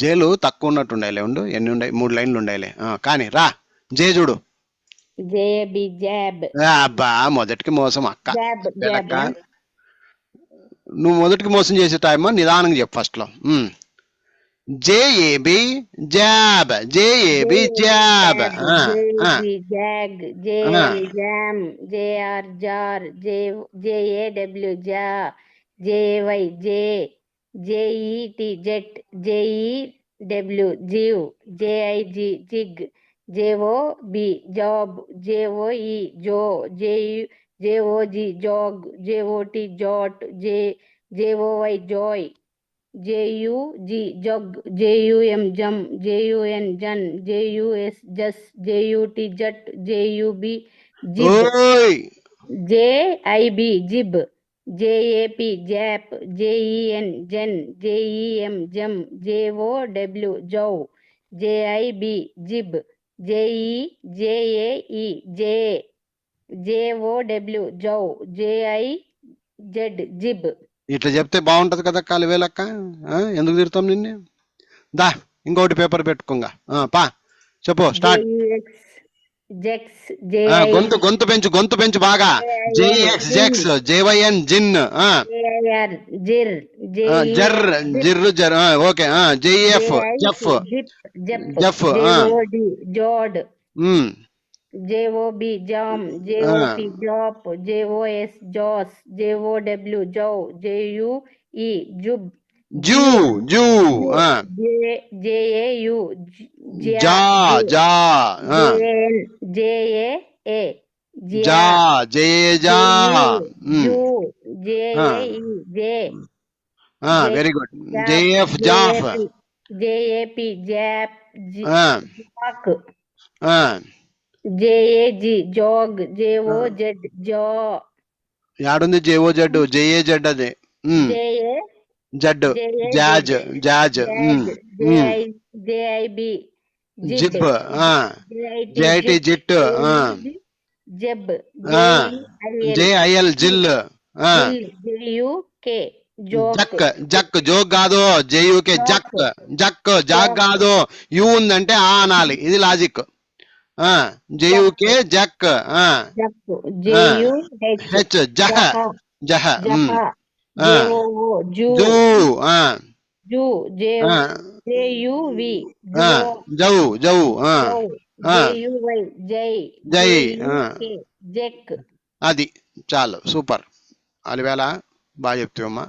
జేలు తక్కువ ఉన్నట్టు ఉండాలి. ఉండు, ఎన్ని ఉన్నాయి? 3 లైన్లు ఉండాలి. కానీ రా, జే చూడు. అబ్బా, మొదటికి మోసం అక్క. నువ్వు మొదటికి మోసం చేసే టైం నిదానంగా చెప్పు ఫస్ట్ లో. JAB jab, JAB jab, jag, JL jam, JR jar, JAW jaw, JY jay, JET jet, JEW jew, JIG jig, JOB job, JOE joe, JOG jog, JOT jot, JOY joy, JUG jug, JUM jum, JUN jun, JUS jus, JUT jut, JUB jib, JIB jib, JAP jap, JEN jen, JEM jem, JOW jow, JIB jib, JAE jae, JOW jow, JIZ jib. ఇట్లా చెప్తే బాగుంటది కదా కాలివేలక్క, ఎందుకు తిడతాం నిన్ను? దా ఇంకోటి paper పెట్టుకోగా, పా చెప్పు, start. గొంతు పెంచు, గొంతు పెంచు బాగా. JX jex, JYN jin, jar jir jar, okay. JF juff, juff, jod, JOB jam, JOP jap, JOS jas, JOW jow, JUE jub, ju ju, JAU ja ja, JAA ja, jay ja, ju, JAE jay, very good. JF jaff, JAP jap, jack, JAG jog, JOZ jo. యాడుంది JOZ? JAZ అది Z, jazz jazz, JIB jib, JIT jit, jub, JIL jill, JUK juk, juk joke కాదు, JUK juk, jack Jack కాదు, U ఉందంటే ఆ అనాలి, ఇది లాజిక్. JUK జక్, H jah, jah, ju, jow, jow, jai, అది చాలు, సూపర్. అలివేళ బాగా చెప్తావమ్మా.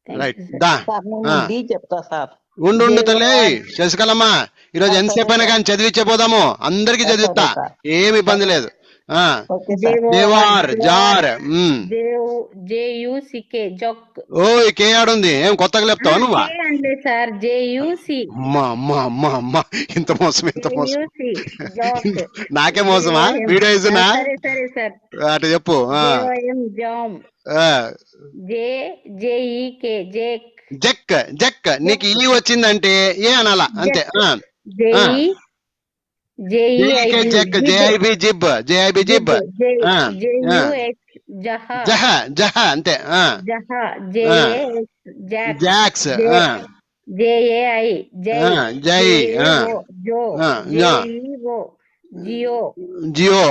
Thank right you sir. దా సార్ నేను ఆ. డి చెప్తా సార్. ఉండు తల్లి JOR. శశికళమ్మా, ఈరోజు సరే ఎంతసేపు అయినా సార్. కానీ చదివించే పోదాము, అందరికి సరే చదివిస్తా, సార్. ఏమి ఇబ్బంది లేదు. ఆ ఓకే సార్. దేవార్ jar JUCK joke. Okay ఆడుంది, ఏం కొత్తగా లేపుతావా నువ్వా? అంటే సార్ JUC అమ్మా అమ్మా అమ్మా అమ్మా, ఇంత మోసం ఇంత మోసం. JUC joke. నాకే మోసమా? వీడియో ఇస్తున్నా సరే సరే సార్. అటు చెప్పు. JOM జామ్. JEK జేక్. జక్ జక్, నీకు ఈ వచ్చిందంటే ఏ అనాలా అంతే. జక్ జేఐబి జిబ్ జేఐబి జిబ్ జహ జహ జహ అంతే. జహ JAX జాక్. జాక్స్ JAI జై. జై జో JEO జియో. జియో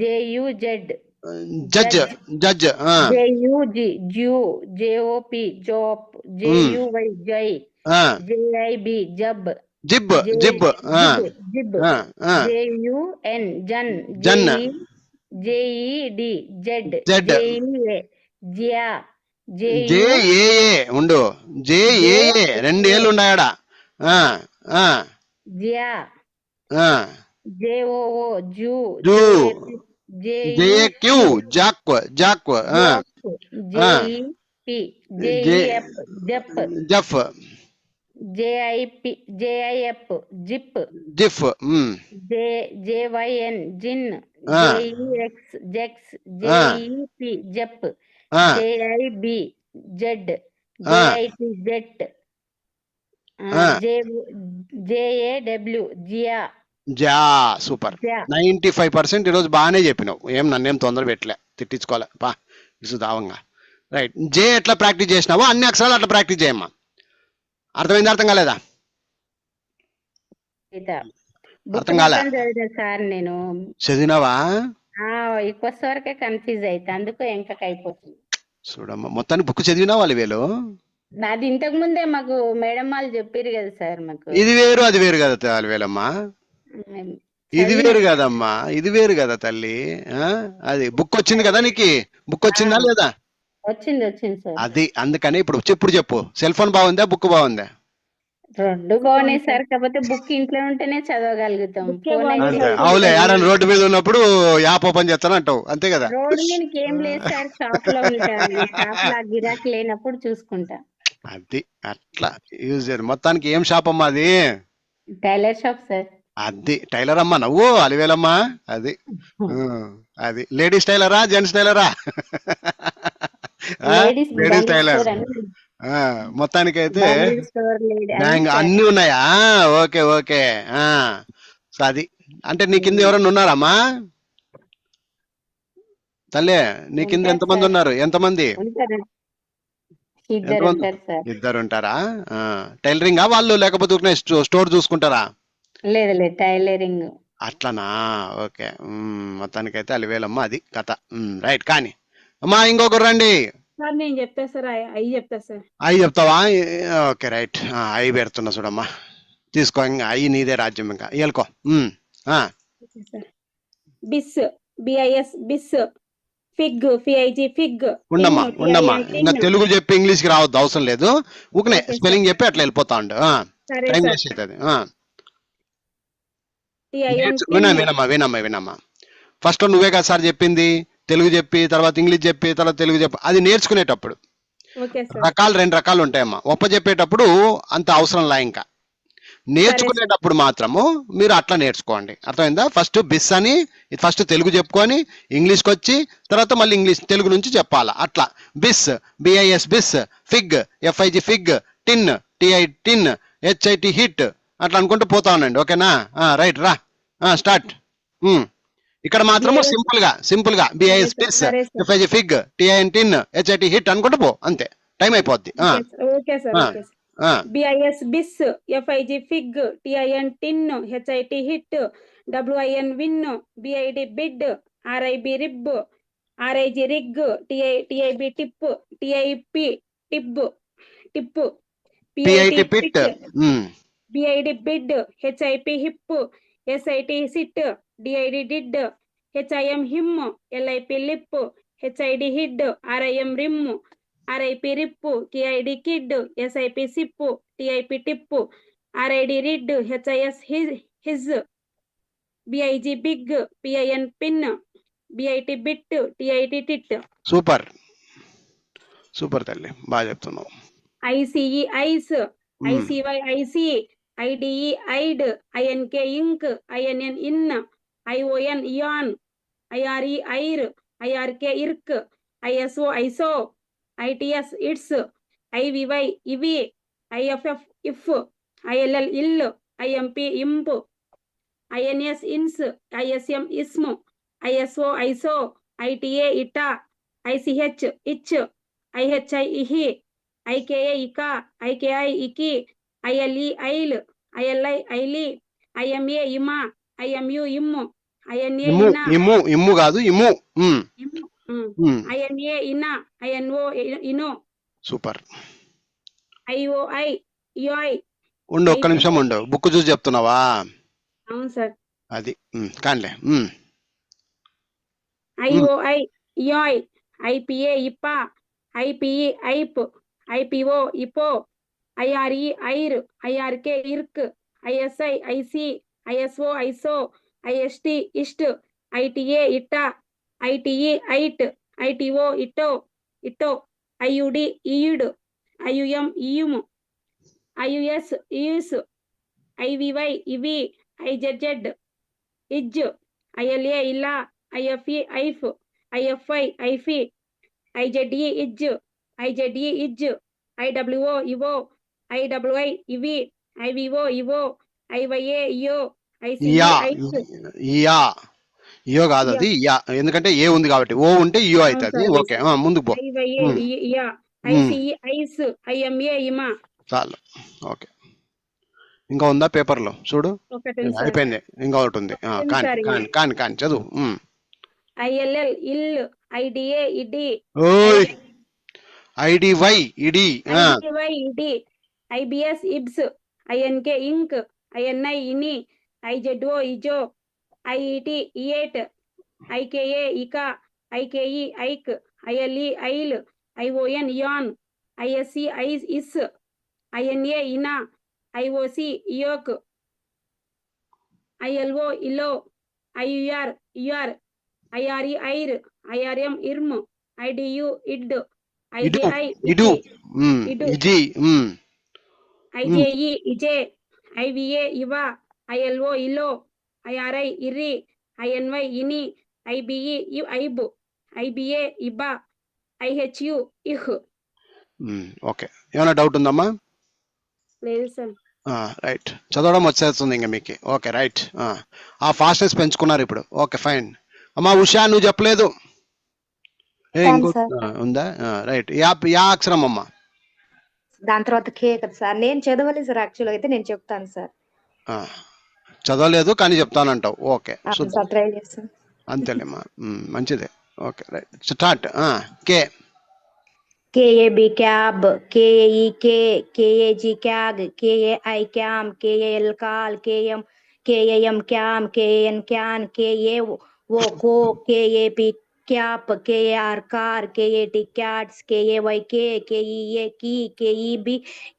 JUZ జడ్జ్ జడ్జ్ JUG జ్యూ. JOP జోప్. JUY జై. JIB జబ్. జిబ్ జిబ్ జిబ్. JUN జన్. జన్. JED జెడ్. జెడ్. JEA జియా. జేఏఏ ఉండు, జేఏఏ 2 ఏళ్ళు ఉన్నాయడా. జియా. JOO జూ. జూ. జేక్యూ jack Jack. JEP JEF jep. Jef JIF jif. Jif. JYN jin. JEX jex. JEP jep. JIB jed. JIT jet. JAW jaw. Jaw super. 95% ఈరోజు బాగానే చెప్పినావు, ఏం నన్నేం తొందర పెట్టలే, తిట్టించుకోలే బా ఇసు దావంగా. రైట్, జే ఎట్లా ప్రాక్టీస్ చేసినావో అన్ని అక్షరాలు అట్లా ప్రాక్టీస్ చేయమ్మా. అర్థమైంది? అర్థం కాలేదా? అర్థం కాలే? సార్ నేను చదివినావా? ఎక్కువ వరకే కన్ఫ్యూజ్ అయితే అందుకు ఎంకకి అయిపోతుంది. చూడమ్మా, మొత్తానికి బుక్ చదివినావా అలివేలు? అది ఇంతకు ముందే మాకు మేడం వాళ్ళు చెప్పారు కదా సార్. మాకు ఇది వేరు అది వేరు కదా అలివేలమ్మా, ఇది వేరు కదమ్మా, ఇది వేరు కదా తల్లి. అది బుక్ వచ్చింది కదా నీకు, బుక్ వచ్చిందా లేదా? వచ్చింది వచ్చింది సార్. అది అందుకని ఇప్పుడు చెప్పు, సెల్ ఫోన్ బాగుందా బుక్ బాగుందా? రెండు బాగున్నాయి సార్, కాకపోతే బుక్ ఇంట్లో ఉంటేనే చదవగలుగుతాం. అవులే, యారని రోడ్డు మీద ఉన్నప్పుడు యాప్ ఓపెన్ చేస్తాను అంటావు, అంతే కదా? రోడ్డు మీదకి ఏం లేదు సార్, షాప్ లో ఉంటాను. షాప్ లో గిరాకీ లేనప్పుడు చూసుకుంటా. అది అట్లా యూజ్ చేయరు. మొత్తానికి ఏం షాప్ అమ్మా అది? Tailor shop sir. అది టైలర్ అమ్మా నువ్వు అలివేలమ్మా? అది అది లేడీస్ టైలరా జెంట్స్ టైలరా? Ladies tailor. మొత్తానికైతే అన్ని ఉన్నాయా? Okay okay. సో అది అంటే నీ కింద ఎవరన్నా ఉన్నారమ్మా తల్లి? నీ కింద ఎంతమంది ఉన్నారు? ఎంతమంది? ఇద్దరు ఉంటారా? టైలరింగా వాళ్ళు, లేకపోతే స్టోర్ చూసుకుంటారా? లేదు లేదు టైలరింగ్. అట్లనా? ఓకే. మొత్తానికైతే అలివేలమ్మ అది కథ. రైట్, కానీ అమ్మా ఇంకొకరు రండి. నేను చెప్తా సార్, అయ్యి చెప్తా సార్. అయ్యి చెప్తావా? ఓకే రైట్, అయ్యి పెడుతున్నా చూడమ్మా, తీసుకో. ఇంకా అయ్యి నీదే రాజ్యం, ఇంకా వెళ్ళుకో. బిస్ BIS బిస్. Fig FIG fig. ఉండమ్మా ఇంకా తెలుగు చెప్పి ఇంగ్లీష్ కి రావద్దు, అవసరం లేదు. ఊకనే స్పెల్లింగ్ చెప్పి అట్లా వెళ్ళిపోతా ఉండు, టైం వేస్ట్ అవుతుంది. వినమ్మా ఫస్ట్ నువ్వే కదా సార్ చెప్పింది, తెలుగు చెప్పి తర్వాత ఇంగ్లీష్ చెప్పి తర్వాత తెలుగు చెప్పి. అది నేర్చుకునేటప్పుడు రెండు రకాలు ఉంటాయమ్మా. చెప్పేటప్పుడు అంత అవసరం లా, ఇంకా నేర్చుకునేటప్పుడు మాత్రము మీరు అట్లా నేర్చుకోండి. అర్థమైందా? ఫస్ట్ బిస్ అని ఫస్ట్ తెలుగు చెప్పుకొని ఇంగ్లీష్కి వచ్చి తర్వాత మళ్ళీ తెలుగు నుంచి చెప్పాలా. అట్లా బిస్ BIS బిస్, ఫిగ్ FIG ఫిగ్, టిన్ TI టిన్, HIT హిట్, అట్లా అనుకుంటూ పోతా ఉండండి. ఓకేనా? రైట్ రా, స్టార్ట్. ఇక్కడ మాత్రము సింపుల్ గా BIS bis, FIG fig, TIN tin, HIT hit అనుకుంటూ పో, అంతే, టైం అయిపోద్ది. BIS bis, FIG fig, TIN tin, HIT hit, WIN win, BID bid, RIB rib, RIG rig, TIB tip, TIP tip, PIT pit, BID bid, HIP hip, SIT sit, DID did, HIM him, LIP lip, HID hid, RIM rim, RIP rip, KID kid, SIP sip, TIP tip, RID rid, HIS his, BIG big, PIN pin, BIT bit, TIT tit, super super తల్లి, బాగా చెప్తున్నావు. ICE ice, hmm. ICY IC, IDE id, INK ink, INN in, ION ion, IRE ir, IRK irk, ISO iso, ITS its, IVY iv, IFF if, ILL ill, IMP imp, INS ins, ISM ism, ISO iso, ITA ita, ICH ich, IHI ihi, IKA ika, IKI iki, ILE il, ILI ili, IMA ima, IMU immu, INA ఇమ్ము ina, ఇమ్ము ఇమ్ము కాదు ఇమ్ము. INA ina, INO ino, super. IOI IOI. ఉండు, ఒక్క నిమిషం ఉండు, book చూసి చెప్తున్నావా? అవును సార్. అది కానిలే. IOI IOI, IPA IPA, IPE IP, IPO IPO, IRE IR, IRK IRK, ISI IC, ISO ISO, IST IST, ITA ITA, ITE IT, ITO ITO ITO, IUD IUD, IUM IUM, IUS IUS, IVY IV, IZZ IJ, ILA ILA, IFE IF, IFI IFI, IZE IJ, IZE IJ, IWO IWO, IWI IV, IVO IVO, IYA IO, ICE ఇయా IC. ఇయా ఇయో కాదు, అది ఇయా, ఎందుకంటే ఏ ఉంది కాబట్టి. ఓ ఉంటే ఇయో అవుతుంది. ఓకే, ముందుకు పో. IYA IYA, ICE IS, IMA IMA. చాలు, ఓకే. ఇంకా ఉందా పేపర్ లో? చూడు, ఒకటి సార్. అయిపోయింది, ఇంకా ఒకటి ఉంది. కాని కాని కాని చదువు. ILL ill, IDA ID, ఓయ్, IDY ED, IDY ID, IBS IBS, INK ink, INI ini, IZO ijo, IET iet, IKA ika, IKE ik, ILE il, ION ion, ISC is, INA ina, IOC iok, ILO ilo, IUR IUR, IRE IR, IRM IRM, IDU ID, ఇడు IJI ఇడు ఇడు, easy, IJE IJ, IVA IVA, ILO ILO, IRI IRI, INY INI, IBE IB, IBA IBA, IHU IH. Okay. ఏమైనా doubt ఉందమ్మా? లేదు sir. Right, చదవడం వచ్చేస్తుంది ఇంకా మీకు. Okay, right. ఆ ఫాస్ట్నెస్ పెంచుకున్నారు ఇప్పుడు. Okay, fine. అమ్మా ఉషా, నువ్వు చెప్పలేదు. ఇంకో ఉందా? రైట్. యా అక్షరం అమ్మా? దాని తర్వాత కే కదా సార్. నేను చదవలేదు సార్, యాక్చువల్ అయితే నేను చెప్తాను సార్. చదవలేదు కానీ చెప్తానంటావు. ఓకే, ట్రై చేస్తాను. అంతేలేమ్మా, మంచిదే. Okay, right, start. K. KAB cab, KAE K, KAG cag, KAI cam, KAL call, KAM cam, KAN can, KA wo ko, KAP cap, KAR car, KAT cats, KAY K, KEA key, KEB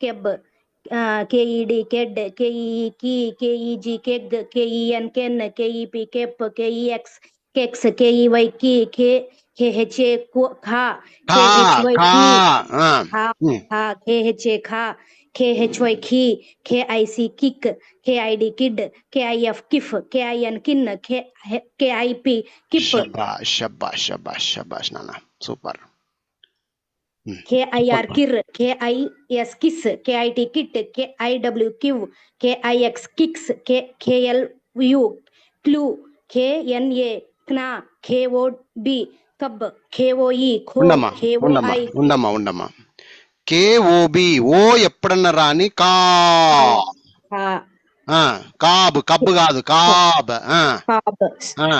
keb, KED ked, KEE key, KEG keg, KEN ken, KEP kep, KEX kex, KEY key, KHA kha, KHY key, KHA kha, KHY key, KIC kick, KID kid, KIF kif, KIN kin, KIP kip. శబాష్ శబాష్ శబాష్ నాన్న, super. KIR kir, KIS kiss, KIT kit, KIW kiv, KIX kicks, KLU clue, KNA kna, KOB kab, KOE kho, KOI. ఉండమ్మా. KOB, O ఎప్పుడన్నా రాని కా, kob, కబ్బు కాదు, kob.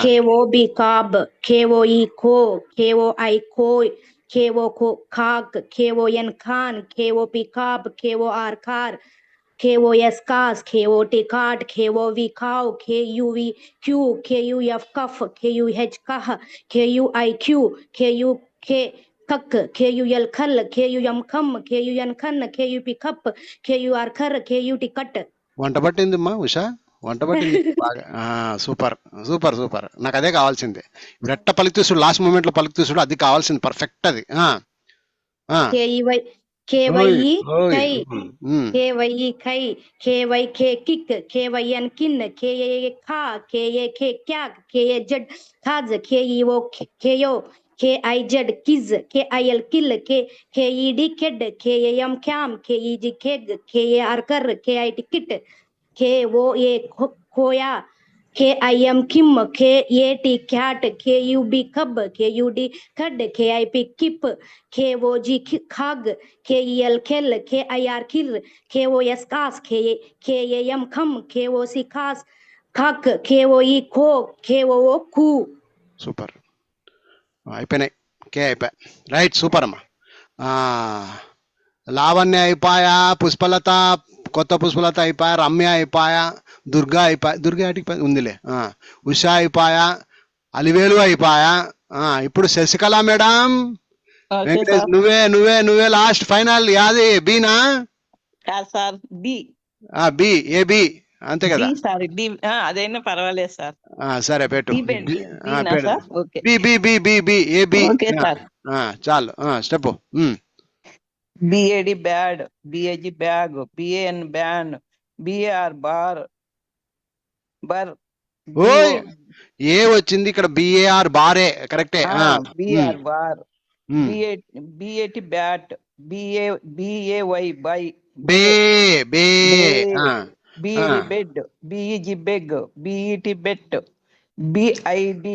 KOB kob, KOE kho, KOI koi, KO kho khak, KON khan, KOP kab, KOR kar, KOS cars, KOT cart, KOV cow, KUV Q, KUF cuff, KUH kah, KUIQ, KUK kak, KUL kal, KUM kam, KUN kan, KUP cup, KUR kar, KUT cut. వంట పట్టిందమ్మా ఉషా, వంట పట్టింది బాగా. Super super super, నాకు అదే కావాల్సింది. ఇప్పుడు ఎట్ట పలికి చూసుడు, లాస్ట్ మూమెంట్ లో పలికి చూసుడు, అది కావాల్సింది, పర్ఫెక్ట్ అది. KYE kai, KYE kai, KYK kick, KYN kin, KA ka, KAK kyak, KAZ khaz, KEO KO, KIZ kiz, KIL kill, KED kid, KAM cam, KEG keg, KAR kar, KIT kit, KOA koya, KIM kim, KAT cat, KUB cub, KUD cud, KIP kip, KOG khag, KEL kel, KIR kill, KOS kas, KAM kam, KOC kas, kak, KOE ko, KOO ku. Super, అయిపోయినాయి. అయిపోయా, right, super అమ్మా. లావణ్య అయిపోయా, పుష్పలత, కొత్త పుష్పలత అయిపోయా, రమ్య అయిపోయా, దుర్గా అయిపోయా, దుర్గా ఆటికి ఉందిలే, ఉషా అయిపోయా, అలివేలు అయిపోయా. ఇప్పుడు శశికళ మేడం, వెంకటేష్ నువ్వే నువ్వే నువ్వే లాస్ట్ ఫైనల్. యాది బీనా? Sir B. B, A B అంతే కదా? సార్ డి, అదైనా పర్వాలేదు సార్. సరే పెట్టు, B B B B B A B. చాలు, step. BAD bad, BAG bag, BAN ban, BAR bar, bar. ఓయ్, ఏ వచ్చింది ఇక్కడ? BAR బారే, కరెక్టే. BR bar, BAT bat, BAY by, bay bay, BAD bed, BEG beg, BET bet, BID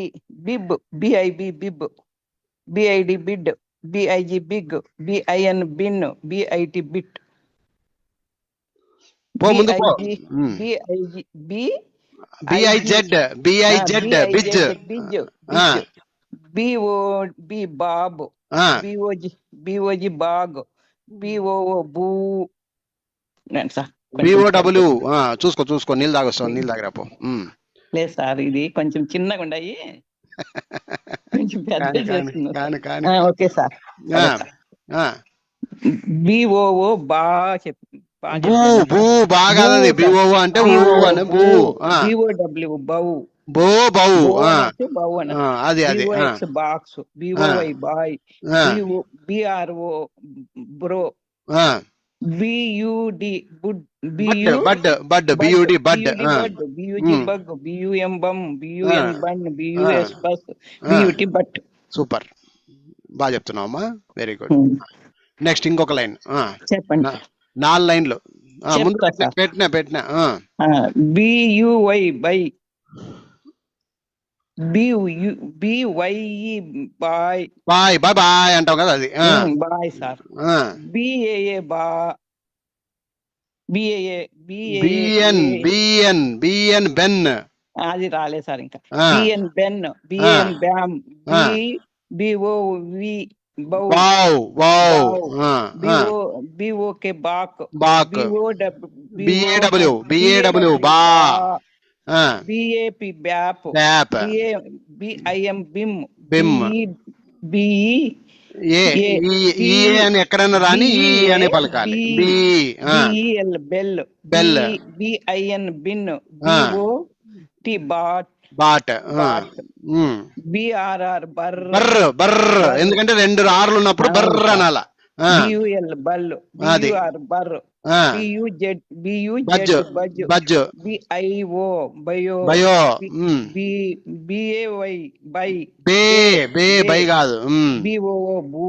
bib, BIB bib, BID bid, BIG big, BIN bin, BIT bit, BIG BIZ Bij, BOB bob, BOG bog, BOO boo. BOW. చూసుకో చూసుకో, నీళ్ళు తాగొస్తావు, నీళ్ళు తాగరాపో. లేదు sir, ఇది కొంచెం చిన్నగా ఉన్నాయి, కొంచెం పెద్ద చేస్తున్నారు. Okay sir. BOO బాగా బాగా, BOO అంటే BOW బౌ, బౌ, అది అది box, BOY boy, BRO bro, BUD bud, bud, BUD bud, BUG bug, BUM bum, BUN bun, BUS bus, BUT but. Super, బాగా చెప్తున్నావమ్మా, వెరీ గుడ్. నెక్స్ట్ ఇంకొక లైన్ చెప్పండి. 4 లైన్లు ముందు పెట్టినా. BUY buy, BYE boy, boy boy boy అంటావు కదా, అది బాయ్ సార్. BAA బా, BN బెన్, అది రాలే సార్ ఇంకా. BN బెన్, BN బ్యామ్, BOV బౌ, BOK బాక్, BAW బా, BAP బ్యాప్, BIM బిమ్, ఈ అని ఎక్కడైనా రాని, ఈ అనే పలకాలి. BEL bel, BIN bin, BOT bot, BRR brr, ఎందుకంటే 2 ఆర్లు ఉన్నప్పుడు బర్ర అనాల. BUL bul, BUR bur, BUZ buz, BIO bio, BAY bye, bye కాదు, BOO boo,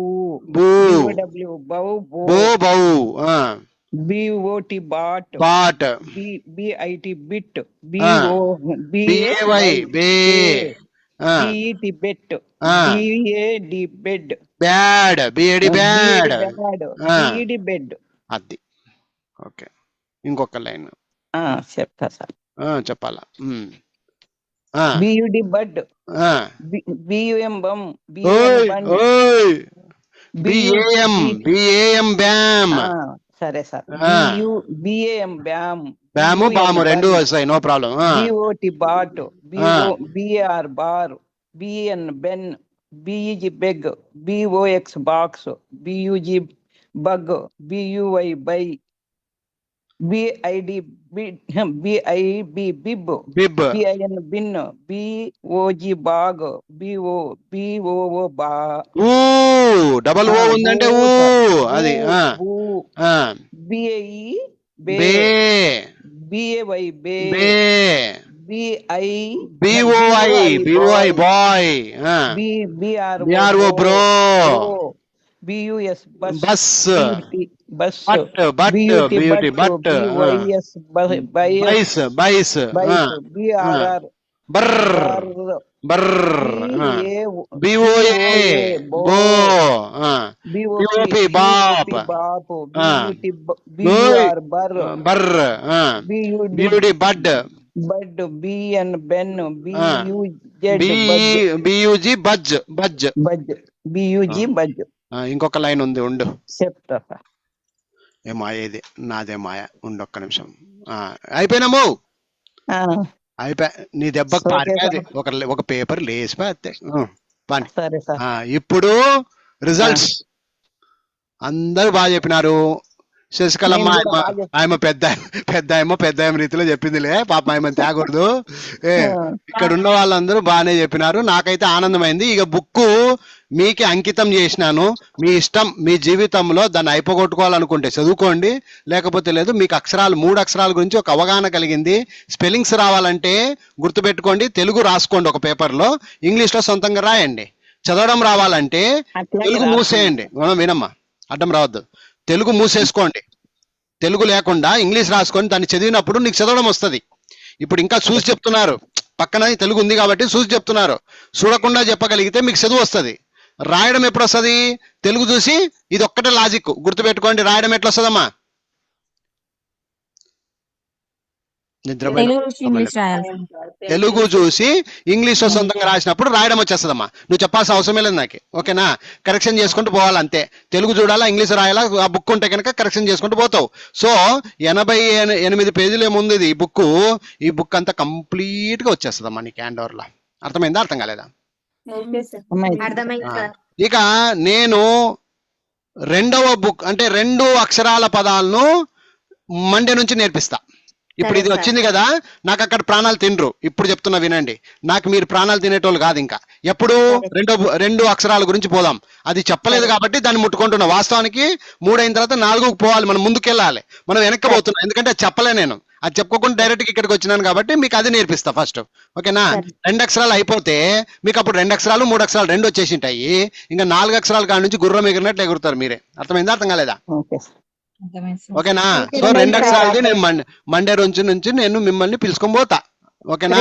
BOW bow, BOT bot, BIT bit, BAY BET bet, BAD bed, bad, BAD bad, BED bed. అది okay. ఇంకొక line చెప్తా sir, చెప్పాలా? BUD bud, BUM bum, BAM bam, సరే sir. ఆ. B A M బ్యామ్. బ్యాము బాము రెండు వస్తాయి, no problem. B O T bot. B R bar. B N బెన్. B E G beg. B O X box. B U G bug. B U I buy. B I D B I B bib. Bib. B I N bin. B O G bog. B O O బా. ఊ double O ఉందంటే ఊ అది. బిఐ బే. B A Y bay. B I B O I boy. B R O bro. B U S bus. Bus. But. Beauty but. B Y S బైస్. బైస్. B R R బర్ర్. B O A బో. B O P bop. బిఆర్ బర్. B U D bud. బడ్. బిఎన్ బెన్. B U G buzz. బియుజి బజ్. ఇంకొక లైన్ ఉంది, ఉండు చెప్తా. ఏ మాయ ఇది, నాదే మాయ, ఉండు ఒక్క నిమిషం. అయిపోయినాము. అయిపోయా, నీ దెబ్బకు పారిపోయేది ఒక పేపర్ లేసిపోయి అంతే. ఇప్పుడు రిజల్ట్స్ అందరూ బాగా చెప్పినారు. శశికళమ్మ ఆయమ పెద్ద రీతిలో చెప్పిందిలే, పాప ఆయమ తేకూడదు. ఇక్కడ ఉన్న వాళ్ళందరూ బాగానే చెప్పినారు, నాకైతే ఆనందమైంది. ఇక బుక్ మీకే అంకితం చేసినాను. మీ ఇష్టం, మీ జీవితంలో దాన్ని అయిపోగొట్టుకోవాలనుకుంటే చదువుకోండి, లేకపోతే లేదు. మీకు అక్షరాలు 3 అక్షరాల గురించి ఒక అవగాహన కలిగింది. స్పెల్లింగ్స్ రావాలంటే గుర్తుపెట్టుకోండి, తెలుగు రాసుకోండి ఒక పేపర్లో, ఇంగ్లీష్లో సొంతంగా రాయండి. చదవడం రావాలంటే తెలుగు మూసేయండి. వినమ్మా, అడ్డం రావద్దు. తెలుగు మూసేసుకోండి, తెలుగు లేకుండా ఇంగ్లీష్ రాసుకొని దాన్ని చదివినప్పుడు నీకు చదవడం వస్తుంది. ఇప్పుడు ఇంకా చూసి చెప్తున్నారు, పక్కన తెలుగు ఉంది కాబట్టి చూసి చెప్తున్నారు. చూడకుండా చెప్పగలిగితే మీకు చదువు వస్తుంది. రాయడం ఎప్పుడు వస్తుంది? తెలుగు చూసి. ఇది ఒక్కటే లాజిక్ గుర్తుపెట్టుకోండి. రాయడం ఎట్లా వస్తుందమ్మా? తెలుగు చూసి ఇంగ్లీష్ లో సొంతంగా రాసినప్పుడు రాయడం వచ్చేస్తుందమ్మా. నువ్వు చెప్పాల్సిన అవసరమే లేదు నాకు, ఓకేనా? కరెక్షన్ చేసుకుంటూ పోవాలి అంతే. తెలుగు చూడాలా, ఇంగ్లీష్ రాయాలా, ఆ బుక్ ఉంటే కనుక కరెక్షన్ చేసుకుంటూ పోతావు. సో 88 పేజీలు ఏముంది ఇది బుక్. ఈ బుక్ అంతా కంప్లీట్ గా వచ్చేస్తుందమ్మా నీకు హ్యాండ్ ఓవర్ లో. అర్థమైందా, అర్థం కాలేదా? ఇక నేను రెండవ బుక్ అంటే 2 అక్షరాల పదాలను మండే నుంచి నేర్పిస్తా. ఇప్పుడు ఇది వచ్చింది కదా, నాకు అక్కడ ప్రాణాలు తినరు. ఇప్పుడు చెప్తున్నా వినండి, నాకు మీరు ప్రాణాలు తినేటోళ్ళు కాదు. ఇంకా ఎప్పుడు 2 అక్షరాల గురించి పోదాం. అది చెప్పలేదు కాబట్టి దాన్ని ముట్టుకుంటున్నా. వాస్తవానికి 3 అయిన తర్వాత 4కు పోవాలి, మనం ముందుకెళ్ళాలి. మనం వెనక్కిపోతున్నాం, ఎందుకంటే అది చెప్పలే. నేను అది చెప్పుకోకుండా డైరెక్ట్ గా ఇక్కడికి వచ్చినాను కాబట్టి మీకు అది నేర్పిస్తా ఫస్ట్, ఓకేనా? 2 అక్షరాలు అయిపోతే మీకు అప్పుడు 2 అక్షరాలు 3 అక్షరాలు 2 వచ్చేసి ఉంటాయి. ఇంకా 4 అక్షరాల కాడ నుంచి గుర్రం ఎగిరినట్లు ఎగురుతారు మీరే. అర్థమైందా, అర్థం కాలేదా? ఓకేనా? సో 2 అక్షరాలది నేను మండే రోజు నుంచి నేను మిమ్మల్ని పిలుచుకొని పోతా, ఓకేనా?